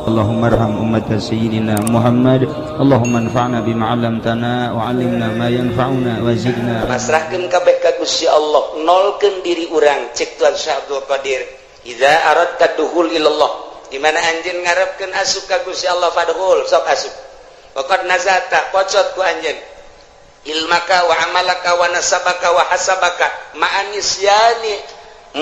Allahumma arham ummat sayyidina Muhammad. Allahumma anfa'na bima 'allamtana wa 'allimna ma yanfa'una wa zidna. Masrahkeun kabeh ka Gusti Allah, nolkeun diri urang. Cek Tuan Syekh Abdul Qadir, idza aradta duhul ilallah, di mana anjeun ngarepkeun asup ka Gusti Allah fadhul, sok asup. Waqad nazata, pocot ku anjeun. Ilmaka wa amalaka wa nasabaka wa hasabaka ma'anisyani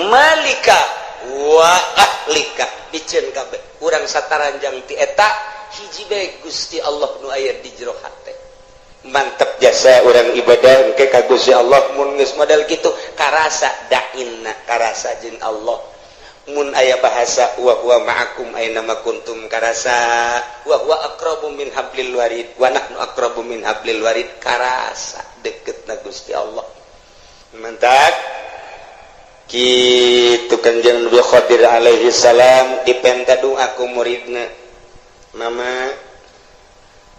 malika wa ahlika, biceun kabeh urang sataranjang ti eta hiji bae Gusti Allah nu aya di jero hate. Mantep jasa urang ibadah engke ka Gusti Allah. Mun geus modal kitu karasa dainna, karasa jeung Allah. Mun aya bahasa wa huwa ma'akum aina ma kuntum, karasa wa huwa aqrabu min hablil warid wa nahnu aqrabu min hablil warid, karasa deketna Gusti Allah. Mantap kitu Kanjeng Nabi Khadir alaihi salam dipenta doa ku muridna, mama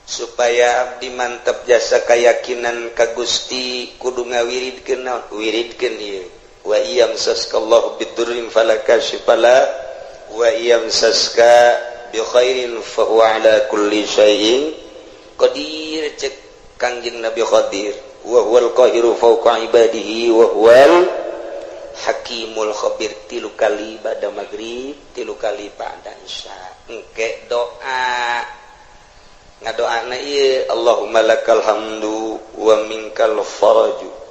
supaya abdi mantap jasa keyakinan ka Gusti kudu ngawiridkeun naon, wiridkeun ieu wa iyam saskallahu bidurrin fala kasyifala wa iyam saska bi khairin fa huwa ala kulli syai'in qadir. Cek Kanjeng Nabi Khadir, wa huwal qahiru fawqa ibadihi wa huwal hakimul khabir. Tilu kali pada maghrib, tilu kali pada isya. Engke doa ngadoana ieu, Allahumma lakal hamdu wa minkal faraju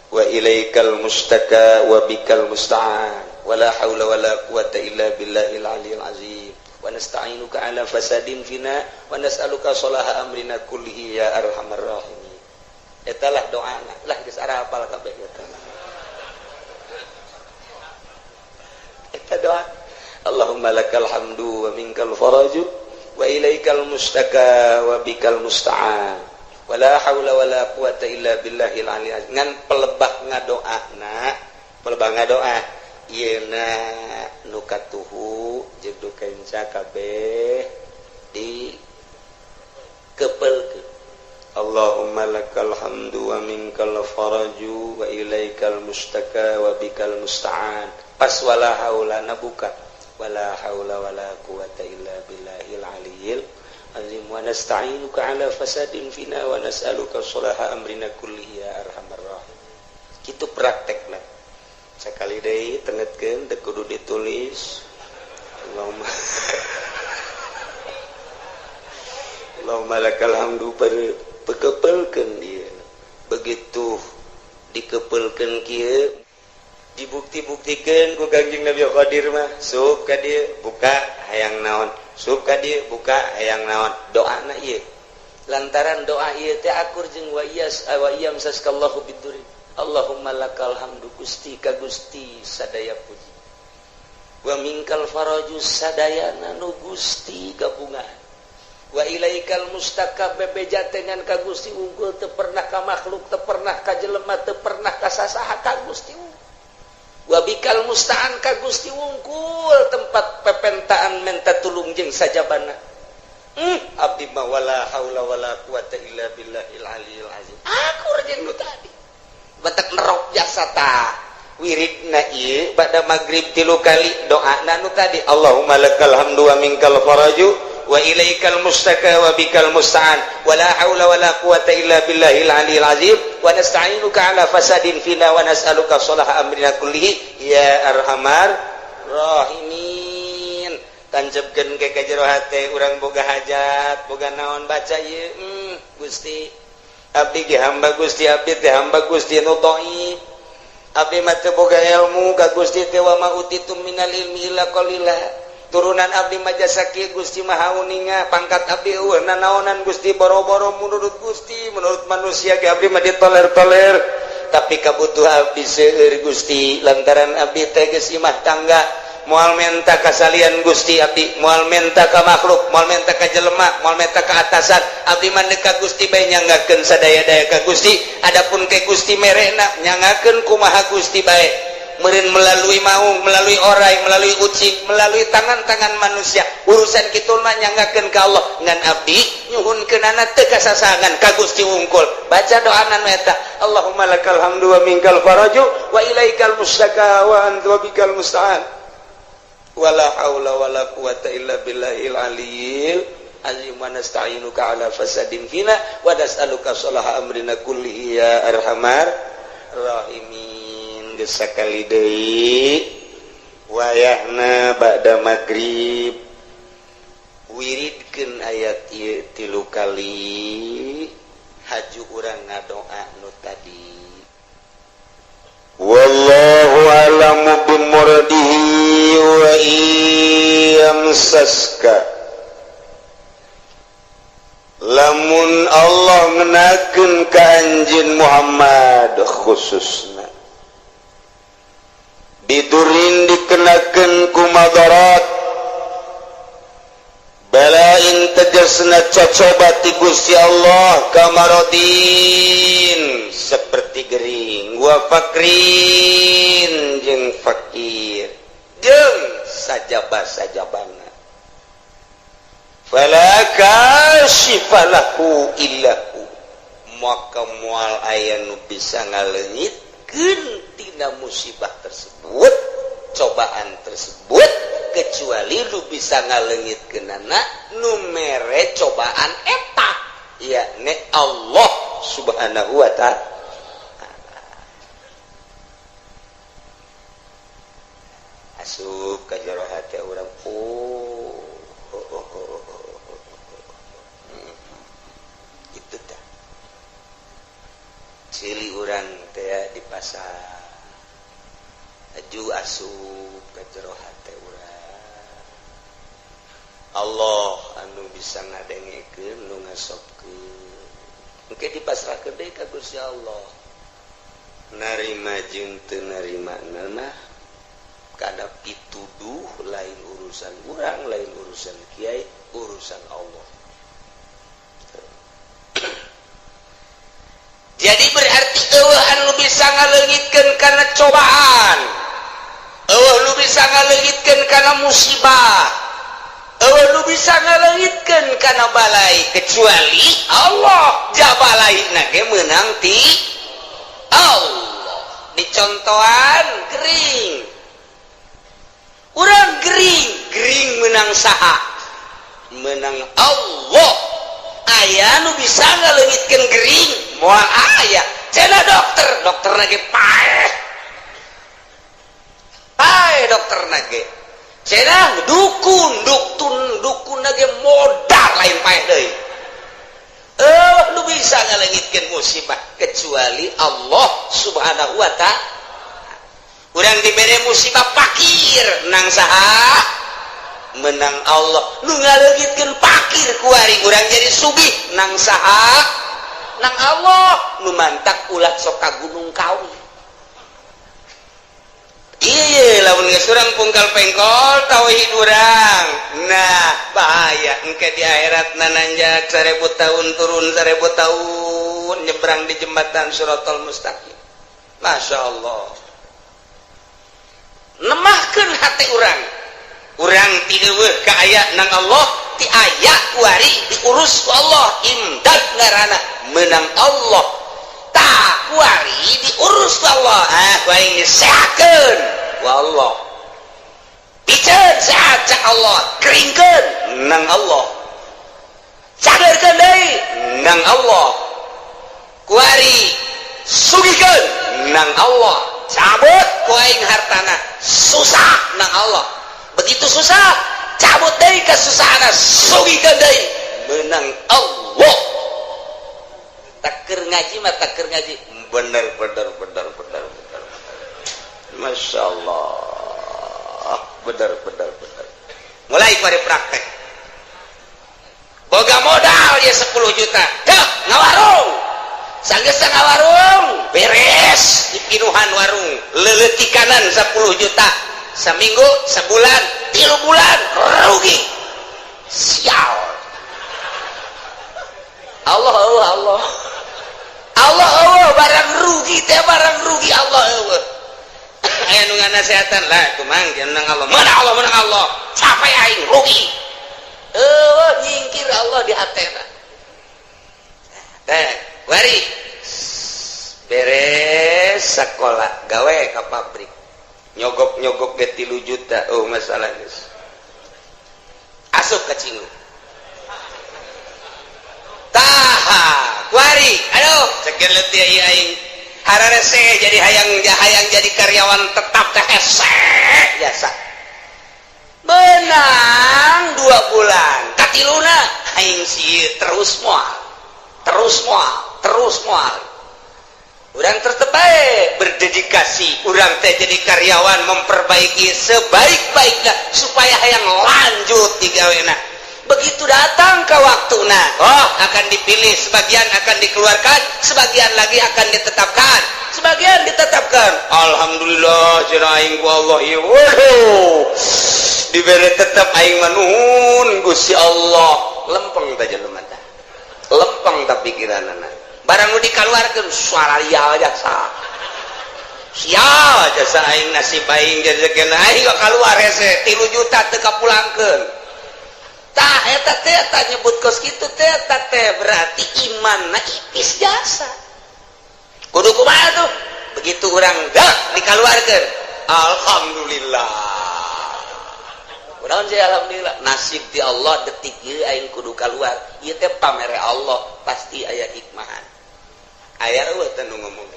wa ilaikal mustaka wa bikal musta'an wa la haula wa la quwata illa billahil aliyil azim wa nasta'inuka ala fasadin fina wa nas'aluka salaha amrina kullihi ya arhamar rahimin. Eta lah doana lah geus ara hafal kabeh eta. Eta doa Allahumma lakal hamdu wa minkal faraju wa ilaikal mustaka wa bikal musta'an wala haula wala quwata illa billahil aliyil azim. Ngan pelebah ngadoana, pelebah ngadoa ieuna nu katuhu jeung nu kenca kabeh di kepelkeun. Allahumma lakal hamdu wa minkal faraju wa ilaikal mustaka wa bikal musta'an. Pas wala haula nabuka wala haula wala quwata illa billahil aliyil azim wa nasta'inuka ala fasadin fina wa nas'aluka salaha amrina kullihi ya arhamar rahim. Kitu praktekna sakali deui tengetkeun teu kudu ditulis. Allahumma lakal hamdu pekepelkeun dieu. Begitu dikepelkeun kieu dibukti-buktikeun ku Kanjeng Nabi Khadir mah, sup ka dieu buka hayang naon, sup ka dieu buka hayang naon. Doana ieu lantaran doa ieu teh akur jeung wa iyam saskallahu bidurin. Allahumma lakal hamdu Gusti ka Gusti sadaya puji, wa minkal faraju sadayana nu Gusti gabungan, wa ilaikal mustaqab bebeja dengan ka Gusti unggul teu pernah ka makhluk, teu pernah ka jelema, teu pernah ka sasaha ka Gusti. Wabikal musta'an ka Gusti wungkul tempat pepentaan menta tulung jeung sajabana. Abdi mah wala haula wala quwata illa billahil aliyil azim. Akur jeung nu tadi. Batak nerok jasa ta. Wiridna ieu bada maghrib 3 kali doana nu tadi. Allahumma lakal hamdu wa minkal faraju wa ilaikal mustaka wa bikal musta'an wala haula wala quwata illa billahil aliyil azim wa nasta'inuka ala fasadin fina wa nas'aluka salaha amrina kullihi ya arhamar rahimin. Tancepkeun ke ka jero hate urang boga hajat, boga naon baca ieu Gusti abdi ge hamba Gusti, abdi teh hamba Gusti nu dhaif, abdi mah teu boga ilmu ka Gusti teh wa ma utitum minal ilmi illa qalila. Turunan abdi mah jasa kieu Gusti maha uninga, pangkat abdi eueuh nanaonan Gusti boro-boro menurut Gusti, menurut manusia ge abdi mah ditoler-toler, tapi kabutuh abdi seueur Gusti lantaran abdi teh geus imah tangga, moal menta kasalian Gusti abdi, moal menta ka makhluk, moal menta ka jelema, moal menta ka atasan, abdi mah ka Gusti bae nyanggakeun sadaya-daya ka Gusti. Adapun ke Gusti merena nyangakeun kumaha Gusti bae. Meureun melalui maung, melalui orai, melalui ucing, melalui tangan-tangan manusia. Urusan kitu mah nyanggakeun ka Allah. Ngan abdi nyuhunkeunana teu kasasangan ka Gusti wungkul. Baca doana eta, Allahumma lakal hamdu wa minkal faraju wa ilaikal mustaka wa anta bikal musta'an. wala haula wala quwata illa billahil aliyil azim wa nasta'inuka ala fasadin fina wa nas'aluka salaha amrina kulli ya arhamar rahimin. Gesakali deui wayahna ba'da maghrib wiridkeun ayat ieu 3 kali haju urang ngadoa nu tadi. Wallahu a'lamu bimuradihi wa iyamsaska lamun Allah ngenakeun ka anjeun Muhammad khususna bidurin dikenakeun ku madarat balain tegasna cocoba ti Gusti Allah kamarodin seperti gering wa fakrin jeung fakir jeung sajabah-sajabana fala kashifalahu illahu maka moal aya nu bisa ngaleungitkeun tina musibah tersebut cobaan tersebut kecuali lu bisa ngaleungitkeunana nu mere cobaan eta yakni Allah subhanahu wa ta'ala. Asup ka jero hati urang itu dah cili urang teh di pasar aju asup ka jero hati urang Allah anu bisa ngadengekeun nu ngasopkeun engke dipasrahkeun deui ka Gusti Allah narima jeung teu narimana mah kada pituduh lain urusan urang lain urusan kiai urusan Allah. Jadi berarti eueuh anu bisa ngaleungitkeun kana cobaan eueuh nu bisa ngaleungitkeun kana musibah eueuh nu bisa ngaleungitkeun kana balai kecuali Allah jabalaina ge meunang ti Allah. Dicontohan gering urang gering menang saha menang Allah aya nu bisa ngaleungitkeun gering moal aya cenah dokter nage pae dokter nage cenah dukun nage modal lain pae deui nu bisa ngaleungitkeun musibah kecuali Allah subhanahu wa ta'ala. Urang dibere musibah fakir nang saha menang Allah nu ngaleungitkeun fakir kuari urang jadi sugih nang saha nang Allah nu mantak ulat sok ka gunung kawi ieu lamun geus urang pungkal pengkol tauhid urang nah bahaya engke di akhiratna nanjak 1000 tahun turun 1000 tahun nyebrang di jembatan Siratal Mustaqim. Masya Allah nemahkeun hati urang ti eueuh ka aya nang Allah ti aya kuari diurus ku Allah imdad ngaranna meunang Allah tah kuari diurus ku Allah kuari disehatkeun ku Allah piceun sehat cak Allah keringkeun nang Allah cagerkeun deui nang Allah kuari sugikeun nang Allah cabut ku aing hartana susah nang Allah begitu susah cabut deui kasusahana sugikeun deui meunang Allah. Takir ngaji mah takir ngaji bener Masya Allah bener mulai pada praktek boga modal ya 10 juta dah ngawarung sanggeus ngawarung beres dipinuhan warung leuleut kanan 10 juta seminggu sebulan 3 bulan rugi sial Allah barang rugi teh barang rugi Allah aya nu nganasehatan lah kumang jeneng Allah menang Allah capek aing rugi nyingkir Allah di hatena teh wari beres sekolah gawe ka pabrik nyogok ge 3 juta. Oh masalah geus asup ka Cingu taha kuari aduh cekel leutik ieu aing hararese jadi hayang jadi karyawan tetap teh hese biasa benang 2 bulan katiluna aing sieu terus moal urang tertebaik berdedikasi urang teh jadi karyawan memperbaiki sebaik-baiknya supaya hayang lanjut di gawena begitu datang ke waktuna akan dipilih sebagian akan dikeluarkan sebagian lagi akan ditetapkan alhamdulillah cenah aing ku Allah ieu waduh dibere tetep aing manuhun Gusti Allah lempeng teh jelema teh lempeng teh pikiranna barang nu dikaluarkeun suararia jasa sial jasa aing nasib aing rezekina aing kok kaluar hese 3 juta teu kapulangkeun tah eta teh nyebut kos kitu teh berarti imanna ipis jasa kudu kumaha tuh begitu urang dak dikaluarkeun alhamdulillah kunaon sih alhamdulillah nasib ti Allah detik ieu aing kudu kaluar ieu teh pamere Allah pasti aya hikmahan aya eueuh teh nu ngomong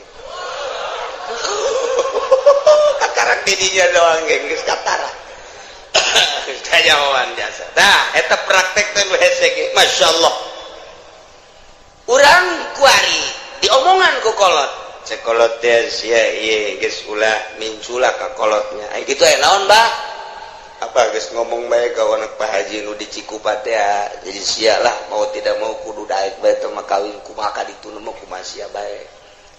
kakarak di dinya doang geus katara kayawan jasa tah eta praktek teh nu hese ge masyaallah urang kuari diomongan ku kolot cek kolot teh sia ieu geus ulah mincula ka kolotnya ai kitu aya naon bah apa geus ngomong bae ka anak Pak Haji nu di Cikupa teh jadi sia lah mau tidak mau kudu daek bae teh mah kawin kumaha ka ditu mah kumaha sia bae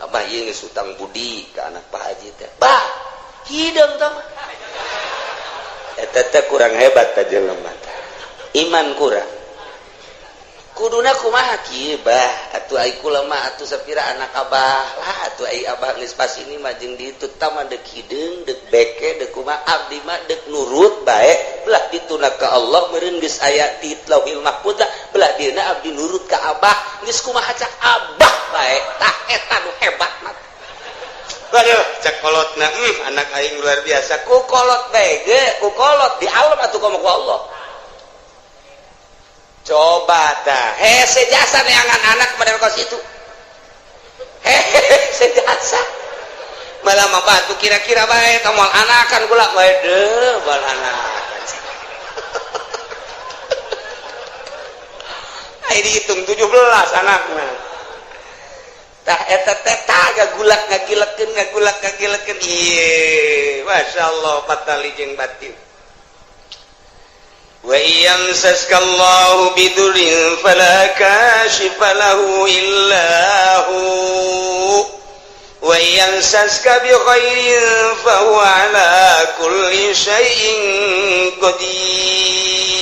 apa ieu geus utang budi ka anak Pak Haji teh bah hideung teh mah eta teh kurang hebat teh jelema teh iman kurang kuduna kumaha kieu bah atuh ai kula mah atuh sapira anak abah lah atuh ai abah geus pas ini mah jeung ditu tah mah deuk hideung deuk beke deuk kumaha abdi mah deuk nurut bae belah dituna ka Allah meureun geus aya di Lauhil Mahfuz belah dieuna abdi nurut ka abah geus kumaha cak abah bae tah eta nu hebat mah waduh cak kolotna anak aing luar biasa ku kolot bae ge ku kolot di alam atuh ka Allah coba dah sejasa neangan anak kepada kos itu sejasa malah mah batu kira-kira baik kamu anakan gula waduh bal anakan ai dihitung 17 anakna tah eta teh gagulak ngagilekeun ieu masyaallah patali jeung batin wa yamsaskallahu bidurin fala kashifa lahu illa hu wa yamsaska bi khairin fa huwa ala kulli syai'in qadir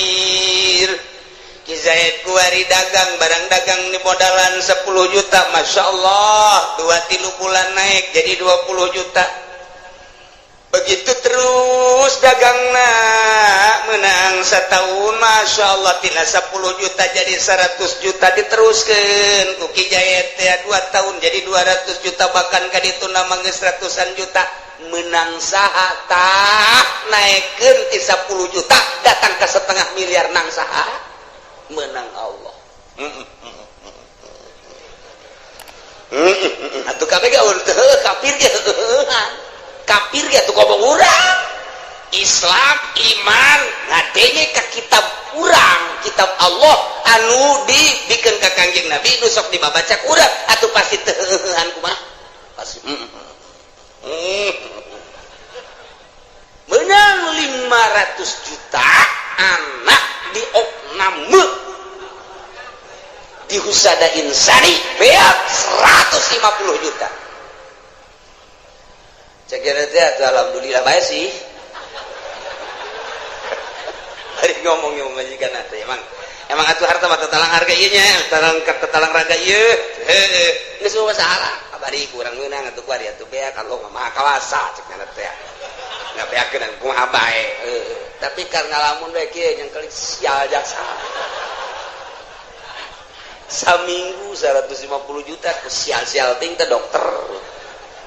kizaid kuari dagang barang dagang di modalan 10 juta masyaallah 2-3 bulan naik jadi 20 juta begitu terus dagangna menang setahun masyaallah tina 10 juta jadi 100 juta diteruskeun ku Ki Jayet teh 2 tahun jadi 200 juta bahkan ka ditu nama geus ratusan juta menang saha tah naikeun ti 10 juta datang ke 0,5 miliar nang saha menang Allah atuh kabeh gaul teu kafir ge kafir ya tuh ngomong urang Islam iman ngadenge ka kitab urang kitab Allah anu dibikeun ka Kangjeng Nabi nu sok dibaca urang atuh pasti teuhan kumaha pasti menang 500 juta anak diokname di husada insani beak 150 juta cekira teh alhamdulillah bae sih hari ngomongnya majikan teh emang atuh harta mah tetalang harga ieu nya tetalang raga ieu geus masalah abadi kurang meunang atuh kuari atuh beak Allah mah maha kawasa cekna teh ngabeakeun kumaha bae tapi karena lamun bae kieu yang kali sial jaksa saminggu 150 juta ku sial-sial ting teh dokter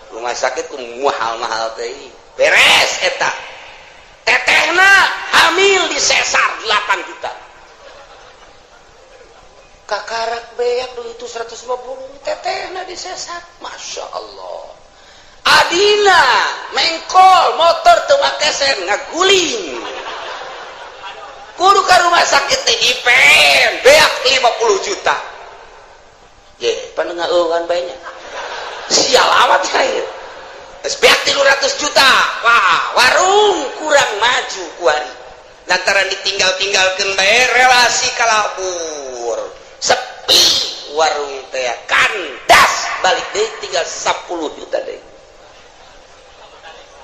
rumah sakit ku mahal-mahal teh beres eta tetehna hamil di sesar 8 juta kakarak beak dulu itu 150 tetehna di sesar Masya Allah adina mengkol motor teu make sen ngaguling kudu ka rumah sakit teh IPN beak 50 juta ye panengeueuhan bae nya sial amat saya beak 300 juta wah warung kurang maju kuari lantaran ditinggal-tinggalkeun bae relasi kalabur sepi warung teh kandas balik deui tinggal 10 juta deui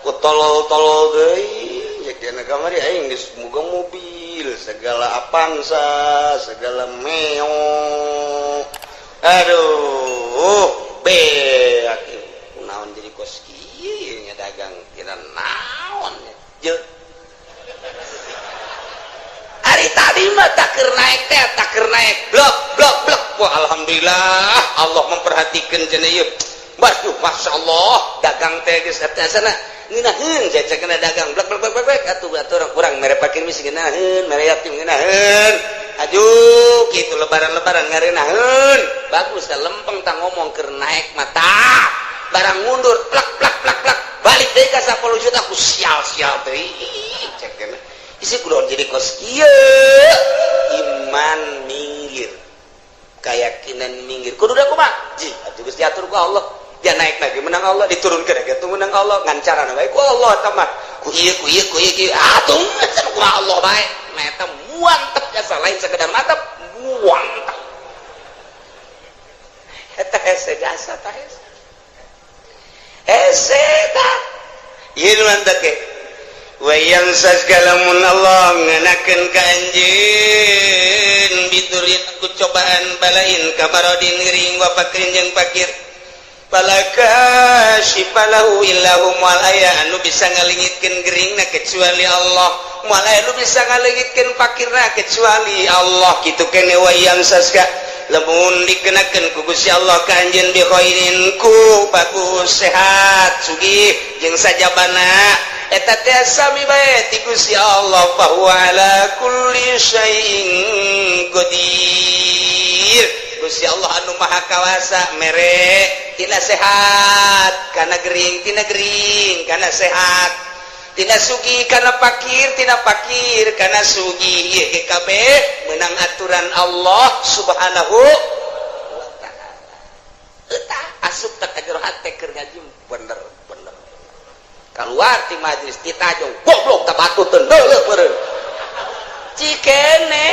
ku tolol-tolol deui jadi anak kamari aing geus boga mobil segala Avanza segala Meo aduh beak naon jadi kos kieu nya dagang kira naon je hari tadi mah takeur naik blok wah alhamdulillah Allah memperhatikan cenah ieu waduh masyaallah dagang teh geus sana ngeunaheun jajakeun dagang blok atuh urang mere pakir misi ngeunaheun mere yatim ngeunaheun aju kitu lebaran ngareunaheun bagus da lempeng tang ngomong keur naik mata barang mundur plak balik deui ka 10 juta ku sial teh cekeun isi kudu jadi kos kieu iman minggir keyakinan minggir kudu da kumaha ji atuh geus diatur ku Allah dia naik lagi menang Allah diturunkeun lagi atuh menang Allah ngancaran bae ku Allah tambah ku ieu atuh ku Allah bae nah eta muantep jasa lain sekedar mantep muantep eta hese jasa tah hese tah ieu mantep ke wayang sasgalamun Allah nganakeun ka anjeun biturin aku cobaan balain kabarodin ngering wa pakirin jeung pakir balaka sipalahu illahu moal aya anu bisa ngalingitkeun geringna kecuali Allah moal aya anu bisa ngalingitkeun pakirna kecuali Allah kitu kene wayang sasga lamun dikenakeun ku Gusti Allah ka anjeun bi khairin ku bagus sehat sugih jeung sajabana eta teh sami bae ti Gusti Allah bahwa ala kulli syai'in qadir Gusti Allah anu maha kawasa mere tina sehat kana gering kana sehat tina sugih kana pakir kana sugih ieu ge kabeh meunang aturan Allah subhanahu wa taala eta asup teh ka jero hate keur ngaji bener keluar ti majelis ditajong goblok teh batu teu deuleuh meureun cikene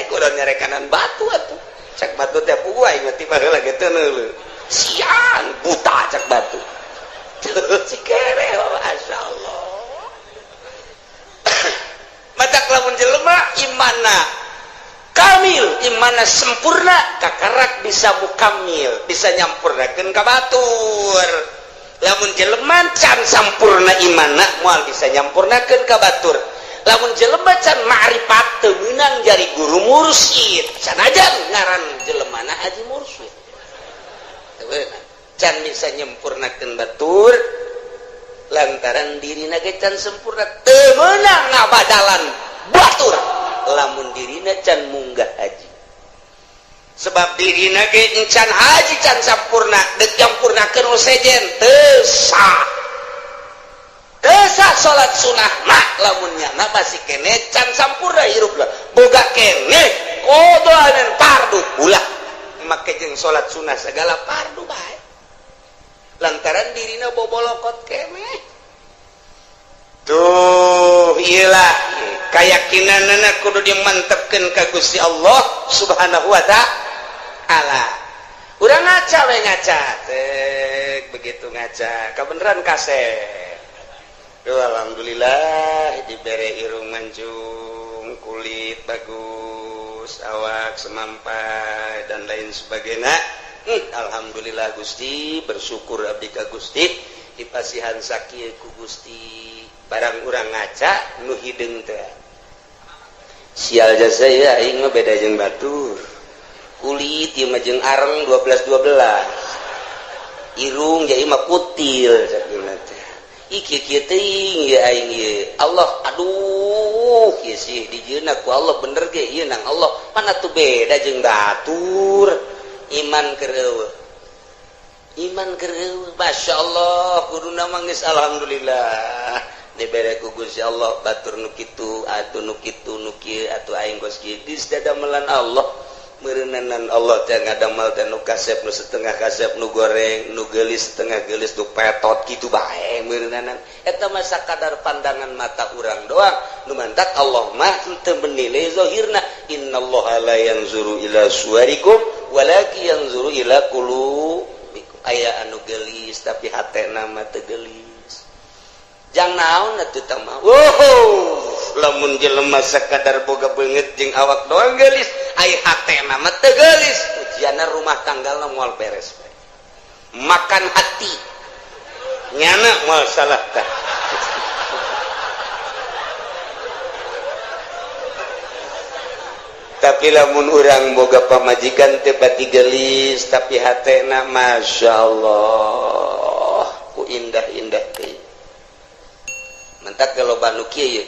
kudu nyarekanan batu atuh cak batu teh puguai mati baheula ge teu neuleuh sian buta cak batu cikene masyaallah matak lamun jelema imanna kamil imanna sempurna kakarak bisa mukamil bisa nyampurnakeun ka batur lamun jelema can sampurna imanna moal bisa nyampurnakeun ka batur lamun jelema can ma'rifat teu meunang jari guru mursyid sanajan ngaran jelemana haji mursyid can bisa nyempurnakeun batur lantaran dirina ge can sempurna teu meunang ngabadalan batur lamun dirina can munggah haji sebab dirina ge encan haji can sampurna deuk nyampurnakeun sejen teu sah salat sunah mak lamunnya na masih kene can sampurna hirupna boga kene kodoaneun fardu ulah make jeung salat sunah segala fardu bae lantaran dirina bobolokot kene tuh iyalah keyakinanna kudu dimantepkeun ka Gusti Allah subhanahu wa ta'ala urang ngaca we ngaca teh begitu ngaca kabeneran kaset duh alhamdulillah dibere irung mancung kulit bagus awak semampai dan lain sebagainya alhamdulillah Gusti bersyukur abdi ka Gusti dipasihan sakieu ku Gusti barang urang ngaca nu hideung teh sial jasa ya aing mah beda jeung batur kulit ieu mah jeung areng 12 irung jadi mah kutil sakieu teh iki teuing ya aing ieu Allah aduh kieu sih dijieuna ku Allah bener ge ieu nang Allah mana tuh beda jeung batur iman keur eueuh masyaallah kuduna mah geus alhamdulillah dibere ku Gusti Allah batur nu kitu atuh nu kitu nu kieu atuh aing kos kieu geus dadamelan Allah meureunnan Allah teh ngadamel teh nu kasep nu setengah kasep nu goreng nu geulis setengah geulis nu petot kitu bae meureunnan eta mah sakadar pandangan mata urang doang nu mantak Allah mah teu menilai zahirna innallaha la yanzuru ila suwarikum walakin yanzuru ila qulubikum aya anu geulis tapi hatena mah teu geulis jang naon atuh tah mah lamun jelema sakadar boga beungeut jeung awak doang geulis ai hatena mah teu geulis ujianna rumah tanggalna moal beres bae makan hati nyana moal salah tah tapi lamun urang boga pamajikan teu pati geulis tapi hatena masyaallah ku indah-indah teh mentak kalau banu kieu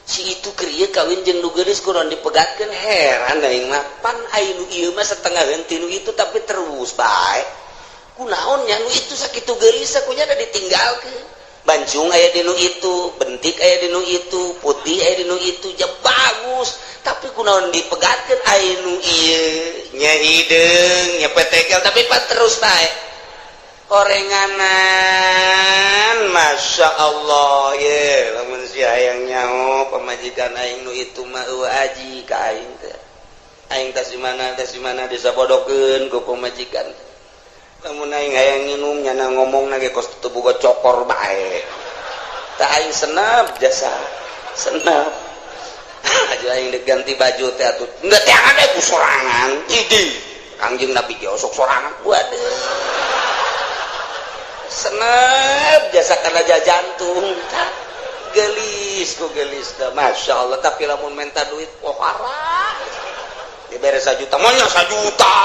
si itu keur ieu kawin jeung nu geulis kunaon dipegatkeun heran aing mah pan aya nu ieu mah setengah henteu nu itu tapi terus bae kunaon nya nu itu sakitu geulis sakunya da ditinggalkeun bancung aya di nu itu bentik aya di nu itu putih aya di nu itu ja bagus tapi kunaon dipegatkeun aya nu ieu nya hideung nya petekel tapi pan terus bae korenganan Masya Allah ye lamun si hayang nyaho pamajikan aing nu itu mah eueuh aji ka aing teh aing teh si mana disabodokeun ku pamajikan lamun aing hayang nginum nyana ngomongna ge kos teu boga cokor bae tah aing senep jasa senep aja aing dek ganti baju teh atuh nda teh ade ku sorangan idi Kangjeng Nabi ge osok sorangan waduh senep jasa karena jantung gelis ku gelis dah Masya Allah tapi lamun minta duit pohara dibere 1 juta maunya 1 juta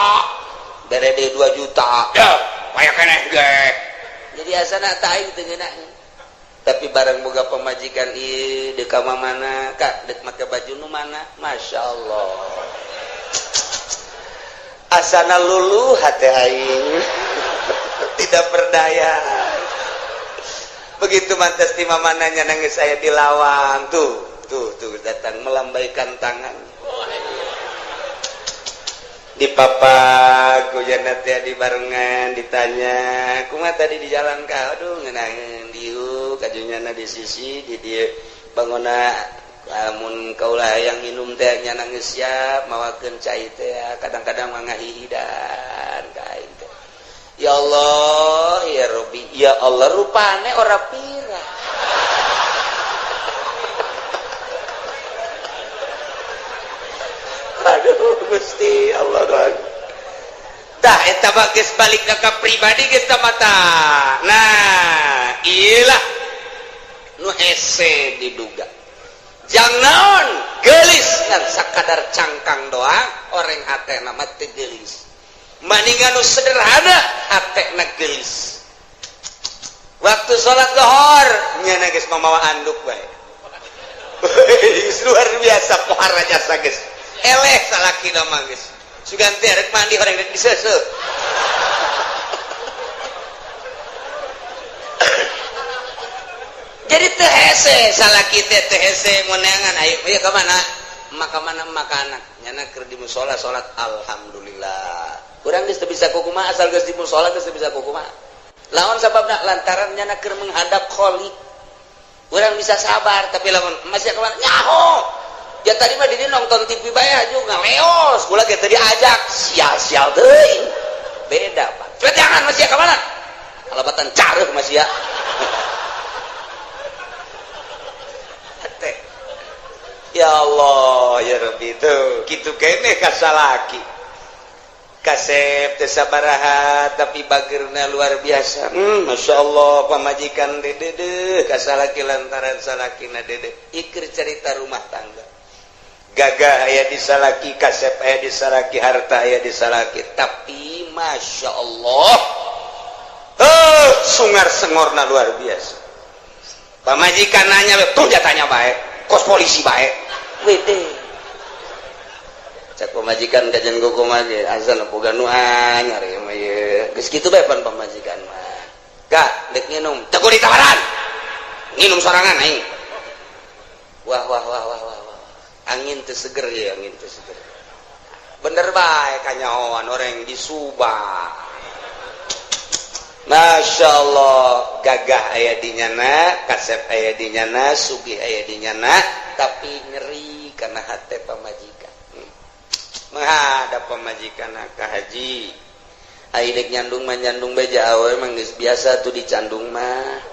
bere deh 2 juta ya payah keneh ge jadi asana taing teu ngeunaheun tapi bareng boga pamajikan ieu deuk ka mana kak deuk make baju nu mana Masya Allah asana luluh hate aing tidak berdaya begitu mantas di mamananya nangis saya dilawang tuh datang melambaikan tangan di papa kujana teh di barengan ditanya kumaha tadi di jalan ka aduh ngeunangeun dieu kajunyana di sisi di dieu bangona lamun kaulah yang minum teh nya nangis siap mawakeun cai teh kadang-kadang mah ngahihidan ka aing teh ya Allah ya Rabbi ya Allah rupane ora pira aduh Gusti Allah tah eta mah geus balik ka pribadi geus tah mata nah iyalah nu hese diduga jang naon geulis ngan sakadar cangkang doang oreng hatena mah teu geulis maningan nu sederhana hatena geulis waktu salat zuhur nyana geus mamawa anduk bae luar biasa pohara jasa geus eleh salakina mah geus suganti arek mandi horeng rek diseuseuh jadi teu hese salaki teh teu hese moneangan ayo ka mana makanan nyana keur di mushola salat alhamdulillah urang geus teu bisa kukumaha asal geus di mushola geus teu bisa kukumaha lawan sababna lantaran nyana keur menghadap khaliq urang bisa sabar tapi lamun masih ka mana nyaho ya tadi mah di nonton TV bae juga ngaleos kula ge teu diajak sia-sia teuing beda Pak jangan masih ka mana alabatan careuh masih ya ya Allah ya Rabbi tuh kitu keneh ka salaki kasep teu sabaraha tapi bageurna luar biasa Masya Allah pamajikan dede ka salaki lantaran salakina dede ikir cerita rumah tangga gagah aya di salaki kasep aya di salaki harta aya di salaki tapi Masya Allah sungar sengorna luar biasa pamajikan nanya tuh jatanya baik kos polisi baik wede cek pamajikan kajian kukuman azan boga nu anyar ya mah ye geus kitu bae pan pamajikan mah kak dek nginum teguh ditawaran nginum sorangan aing wah angin teu seger ya angin teu seger bener bae kanyahoan orang di Subang Masya Allah gagah aya di nyana kasep aya di nyana sugih aya di nyana tapi nyeri karena hati pamajikan menghadap pamajikan ka haji aidek nyandung mah nyandung beja awe emang geus biasa tuh dicandung mah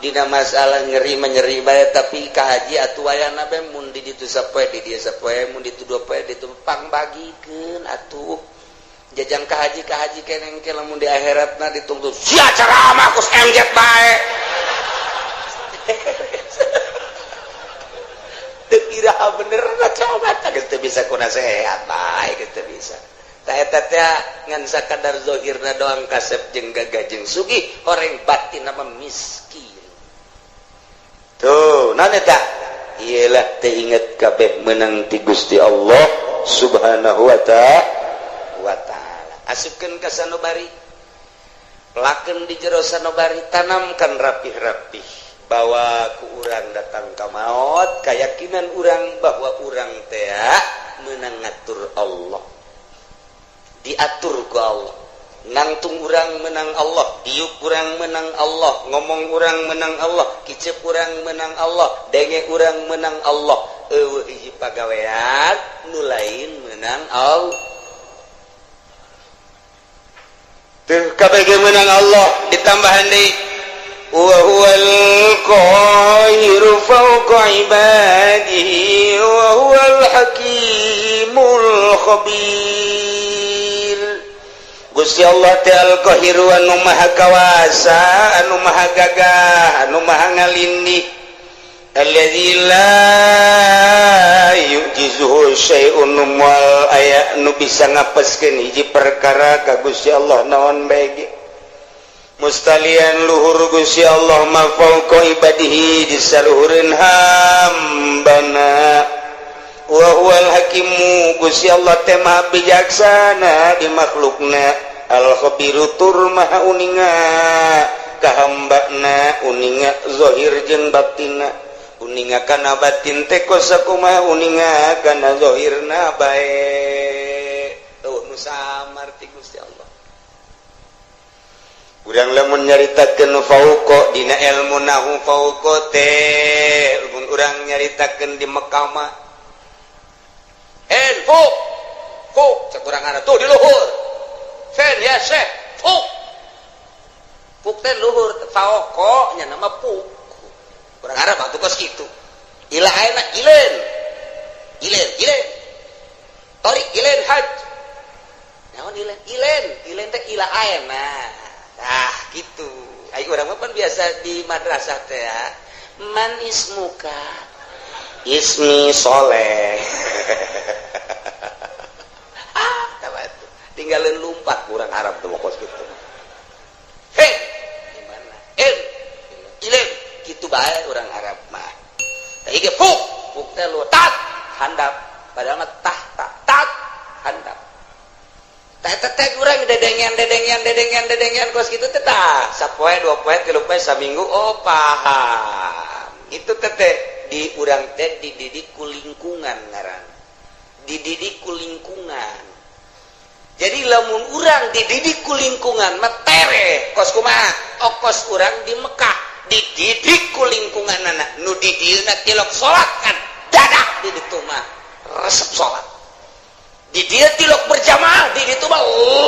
dina masalah nyeri menyeri bae tapi ka haji atuh ayana bae mun di ditu sapoe di dieu sapoe mun ditu dua poe ditu pang bagikeun atuh jajang ka haji keneng ke lamun di akhiratna dituntut sia ceramah kus MZ bae teu iraha bener coba geus teu bisa kuna sehat bae geus teu bisa ta eta teh ngan sakadar zahirna doang kasep jeung gagah jeung sugih horeng batin mah miskin tuh naon eta iyalah teu inget kabeh meunang ti Gusti Allah Subhanahu wa ta'ala asupkeun ka sanubari lakeun di jero sanubari tanamkan rapih-rapih bawa ku urang datang ka maot kayakinan urang bahwa urang teh meunang ngatur Allah diatur ku Allah nangtung urang menang Allah diuk urang menang Allah ngomong urang menang Allah kicep urang menang Allah denge urang menang Allah eueuh hiji pagawean nu lain menang Allah tuh kabeh menang Allah ditambahan deui wa huwal qahiru fawqa ibadihi wa huwal hakimul khabir Gusti Allah teh al-qahiru anu maha kawasa anu maha gagah anu maha ngalindih alladzi la yujizuhu syai'un wal aya nu bisa ngapeskeun hiji perkara ka Gusti Allah naon bae ge mustalian luhur Gusti Allah ma fauqa ibadihi di saluhureun hambana wa huwal hakimu Gusti Allah teh maha bijaksana di makhlukna al khabiru tur maha uninga ka hambana uninga zahir jeung batinna uninga kana batin teh kosakumaha uninga kana zahirna bae tuh nu samar ti Gusti Allah urang lamun nyaritakeun fauqa dina ilmu nahu fauqa teh mun urang nyaritakeun di Mekah mah fuk cek urang ada tuh di luhur fen ya syekh fuk teh luhur fauqa nya nama fuk urang Arab atuh kos kitu ila aina ilen tarik ilen haj naon ilen teh ila aina gitu ai urang mah pan biasa di madrasah teh ya man ismuka ismi soleh tinggalin lumpat kurang Arab tuh kos gitu gimana ilen gitu bae orang Arab mah teh ge fuk teh lu tat handap padahal mah tat handap teh urang dedengian kos kitu teh tah sapoe dua poe tilu poe saminggu oh paham itu teh di urang teh dididik ku lingkungan ngaran dididik ku lingkungan jadi lamun urang dididik ku lingkungan mah tere kos kumaha kos urang di Mekah dididik ku lingkungan anak nu di dieuna tilok salat kan dadak di ditu mah resep salat di dia tilok berjamaah di ditu mah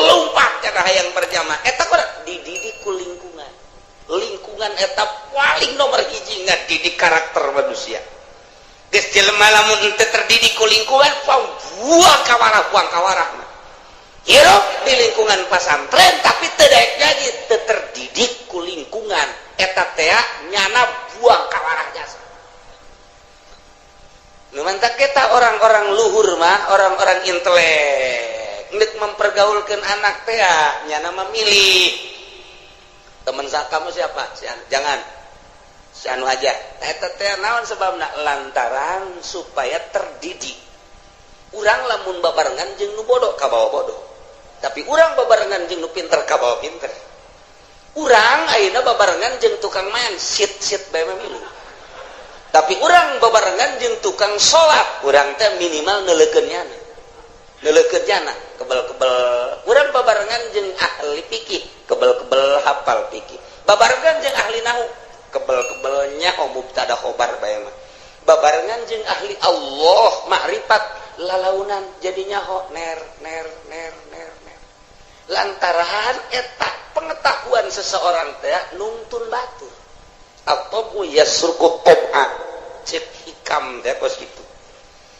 lumpat kana hayang berjamaah eta kudu dididik ku lingkungan eta paling nomor hiji ngadidik karakter manusia geus jelema lamun teu terdidik ku lingkungan buang kawarah hirup di lingkungan pesantren tapi teu daek jadi teu terdidik ku lingkungan eta teh nyana buang kawarah jasa nu mantak kita orang-orang luhur mah orang-orang intelek ngeuk mempergaulkeun anak teh nyana memilih teman kamu siapa jangan anu aja eta teh naon sebabna lantaran supaya terdidik urang lamun babarengan jeung nu bodoh ka bawa bodoh tapi urang babarengan jeung nu pinter ka bawa pinter urang ayeuna babarengan jeung tukang main sit bae mamilu tapi urang babarengan jeung tukang salat urang teh minimal neulekeun nyana kebel-kebel urang babarengan jeung ahli fikih kebel-kebel hafal fikih babarengan jeung ahli nahwu kebel-kebel nyaho mubtada khobar bae mah babarengan jeung ahli Allah makrifat lalaunan jadi nyaho ner lantaran eta pengetahuan seseorang teh nungtun batur atau yasruku tab'a cip hikam teh kos kitu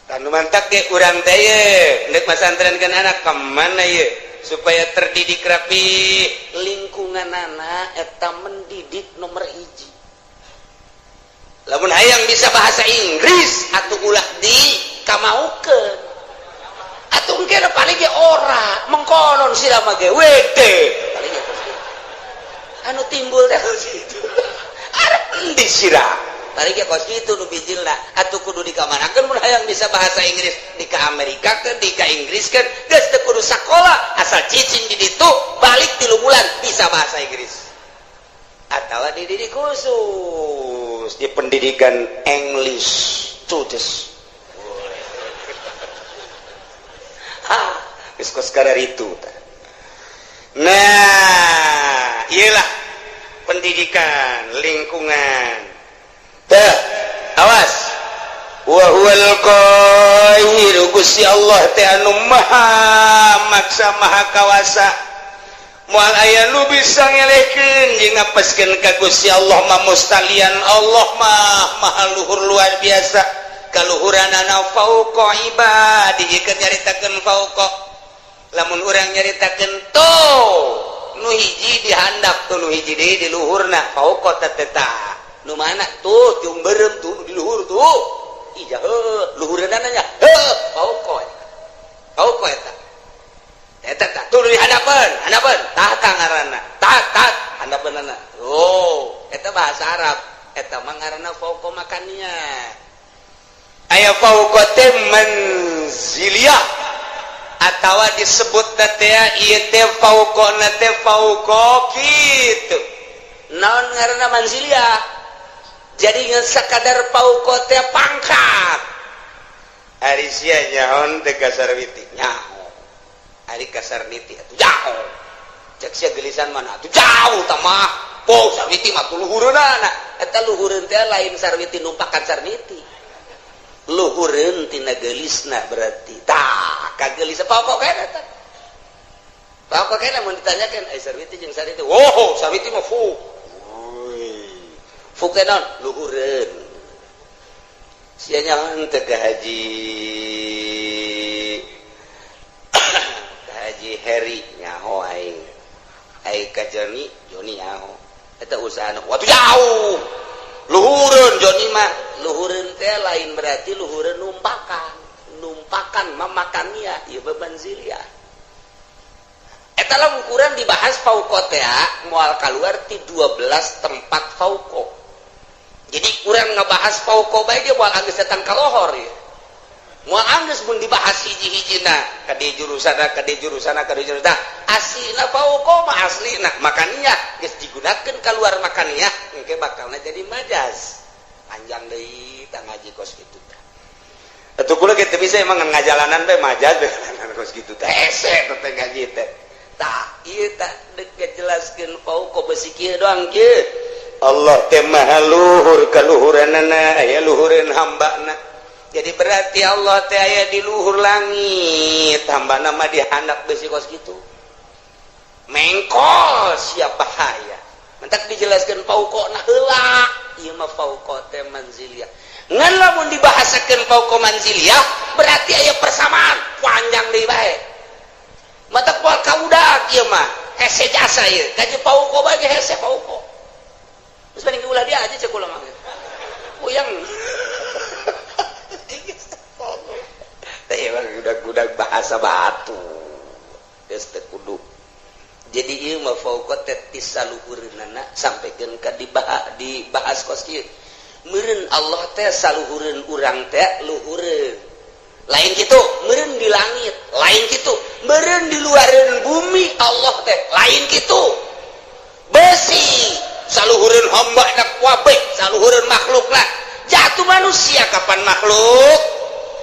anu mantak ge urang teh ye hendak masantrenkeun anak ka mana ye supaya terdidik rapi lingkunganana eta mendidik nomor hiji lamun hayang bisa bahasa Inggris atuh ulah di kamaukeun atuh engke paling ge ora mengkonon sira mah ge wede paling ge anu timbul teh kitu arep endi sira paling ge kos kitu nu bijilna atuh kudu dikamanakeun mun hayang bisa bahasa Inggris di ka Amerika ke di ka Inggris kan geus teu kudu sakola asal cicing di ditu balik 3 bulan bisa bahasa Inggris atawa dididik khusus di pendidikan English studies geus kos karar itu nah iyalah pendidikan lingkungan teh awas wa huwal qahir Gusti Allah teh anu maha maksa maha kawasa moal aya nu bisa ngelehkeun jeung ngapeskeun ka Gusti Allah mah mustalian Allah mah maha luhur luar biasa kaluhuranana fauqa ibadi keur nyaritakeun fauqa lamun urang nyaritakeun to nu hiji dihandap tuh nu hiji deui di luhurna fauqa teteta nu mana tuh jeung beureum tuh di luhur tuh ija luhureunna nya fauqa eta tuh di hadapan tah ngaranna tah handapeunna eta bahasa Arab eta mah ngaranna fauqa makannya aya fauqa teh manziliyah atawa disebut teh ieu teh fauqana teh fauqa kitu naon ngaranna manziliyah jadi ngan sakadar fauqa teh pangkat ari sia nyaon teh kasar witi nyaho ari kasar niti atuh jauh cek sia gelisan mana atuh jauh tah mah po sarwiti mah luhureunana eta luhureun teh lain sarwiti numpakan sarwiti luhureun tina gelisna berarti tah kagelis pokok kana tah pokok kana mun ditanyakeun ai sarwiti jeung sarwiti sarwiti mah fu fu kenon luhureun sia nyaon teh ka haji Heri nyaho aing ka Joni nyaho eta usahana watu jauh luhureun Joni mah luhureun teh lain berarti luhureun numpakan mamakania ieu beban ziliyah eta lah ukuran dibahas fauqa teh moal kaluar ti 12 tempat fauqa jadi urang ngabahas fauqa bae ge moal geus datang ka lohor ya moal anggeus mun dibahas hiji-hijina ka di jurusana aslina fauqa mah aslina makanya geus digunakeun kaluar makanya engke bakalna jadi majaz panjang deui tah ngaji kos kitu tah atuh kula kitu bisa emang ngajalanan teh majaz beunang kos kitu teh hese teh ngaji teh tah ieu tah deuk jelaskeun fauqa besi kieu doang kieu Allah teh maha luhur kaluhuranana aya luhureun hambana jadi berarti Allah teh aya di luhur langit hambana mah dihandap besi kos kitu mengkos siapa bahaya mentak dijelaskeun fauqana heula ieu mah fauqa teh manziliyah ngan lamun dibahasakeun fauqa manziliyah berarti aya persamaan panjang deui bae mata poal kaudak ieu mah hese jasa ieu kaji fauqa bae hese fauqa geus banding ulah dia aja cek ulah mah uyang teh udah bahasa batu geus teh kudu jadi ieu mah fauqa tisaluhureunana sampaikeun ka dibahas kos kieu meureun Allah teh saluhureun urang teh luhureun lain kitu meureun di langit lain kitu meureun di luareun bumi Allah teh lain kitu besi saluhureun hamba nak wabeh saluhureun makhlukna jatuh manusia kapan makhluk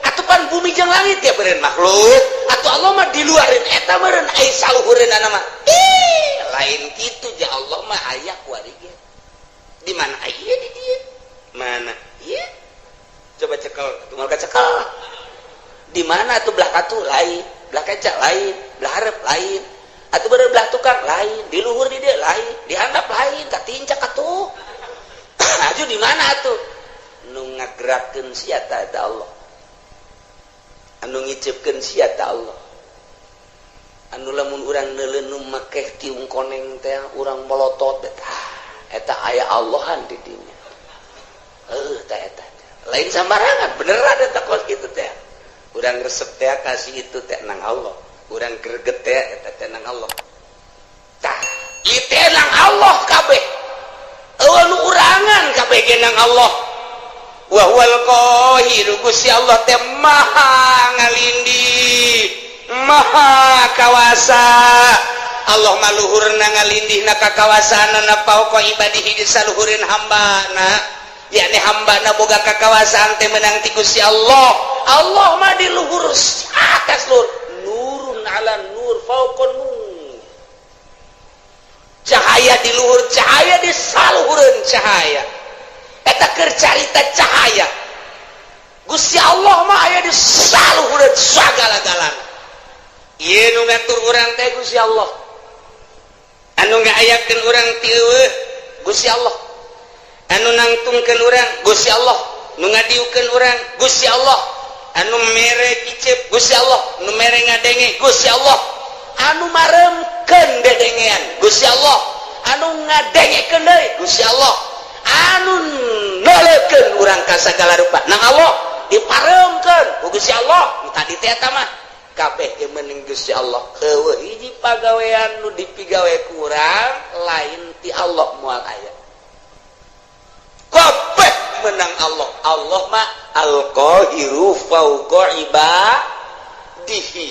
atupan bumi jeung langit ya beureun makhluk atuh Allah mah di luareun eta meureun ai saluhureunana mah lain kitu ja Allah mah aya kuari ge di mana aya di dieu mana ieu coba cekel tunggal ka cekel di mana atuh belah katu lain belah kaca lain belah hareup lain atuh beureuh belah tukang lain di luhur di dieu lain di handap lain ka tincak atuh aju di mana atuh nu ngagerakeun sia eta Allah anu ngicipkeun sia ta Allah anu lamun urang neuleuh makeh tiung koneng teh urang molotot eta aya Allahan di dinya tah eta lain sambarangan beneran eta kos kitu teh urang resep teh kasih itu teh nang Allah urang greget teh eta teh nang Allah tah ieu teh nang Allah kabeh anu urangan kabeh ge nang Allah wa huwal qahir Gusti Allah teh maha ngalindih maha kawasa Allah maluhurna ngalindihna ka kawasaanna pauqa ibadihi di saluhureun hambana yakni hambana boga kakawasaan teh menang ti Gusti Allah Allah mah di luhur atas luhur nurun ala nur fauqan nur cahaya di luhur cahaya di saluhureun cahaya eta keur carita cahaya Gusti Allah mah aya di saluhureun sagala-galana ieu nu ngatur urang teh Gusti Allah anu ngaayakeun urang ti eueuh Gusti Allah anu nangtungkeun urang Gusti Allah nu ngadiukeun urang Gusti Allah anu mere kicep Gusti Allah nu mere ngadenge Gusti Allah anu maremkeun dedengean Gusti Allah anu ngadengekeun deui Gusti Allah anu noleukeun urang ka sagala rupa nang Allah diparemkeun ku Gusti Allah tadi teh eta mah kabeh ge meuning Gusti Allah heueuh hiji pagawean nu dipigawe ku urang lain ti Allah moal aya kabeh menang Allah Allah mah al-qahiru fauqa ibadihi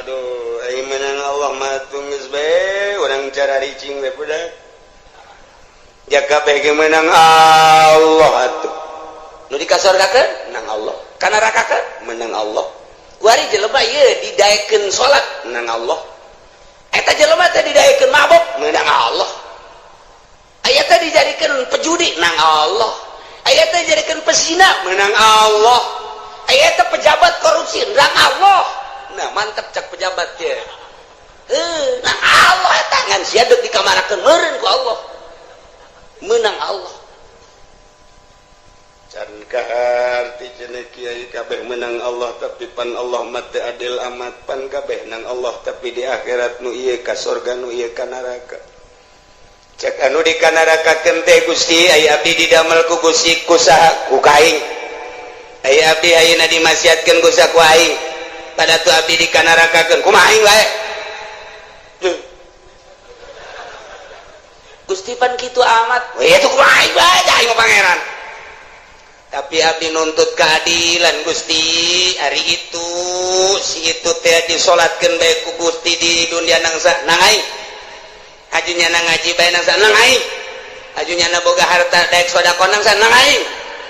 aduh ai menang Allah mah tunggeus bae urang cara ricing we budak ya kabeh ge menang Allah atuh nu dikasorgakeun nang Allah kana neraka menang Allah kuari jelema ieu didaekeun salat menang Allah eta jelema teh didaekeun mabok menang Allah aya teh dijadikeun pejudi nang Allah aya teh dijadikeun pesina menang Allah aya teh pejabat korupsi nang Allah nah mantep cak pejabat teh nang Allah eta ngan sia deuk dikamarakeun meureun ku Allah menang Allah can arti cenah kiai kabeh menang Allah tapi pan Allah mah teu adil amat pan kabeh nang Allah tapi di akhirat nu ieu ka surga nu ieu ka neraka cek anu di ka nerakakeun teh Gusti aya abdi didamel ku Gusti kusaha ku kaing aya abdi ayeuna dimasiatkeun ku saku aing pada tu abdi di ka nerakakeun kumaha aing wae Gusti pan kitu amat we itu kumaha aing wae aing pangeran tapi abdi nuntut keadilan Gusti hari itu si itu teh disolatkeun bae ku Gusti di dunia nangsa nang aing ajunya nang ngaji bae nangsa nang aing ajunya na boga harta daek sedekah nangsa nang aing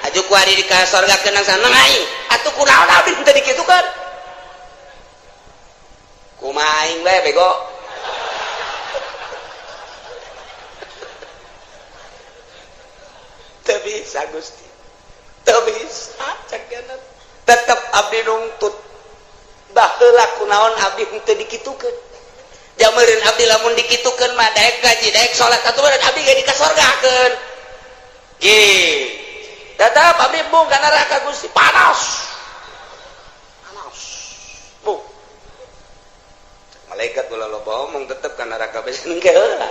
aju ku ari di ka surgakeun nangsa nang aing atuh kunaon abdi teu dikitukeun kumaha aing bae bego teu bisa Gusti teu bisa cakeun tetep abdi nuntut baheula kunaon abdi teu dikitukeun jameureun abdi lamun dikitukeun mah daek gaji daek salat aturan abdi ge dikasorgakeun ge tetep abdi bung ka neraka Gusti panas bung malaikat ulah loba omong tetep ka neraka besen ge heula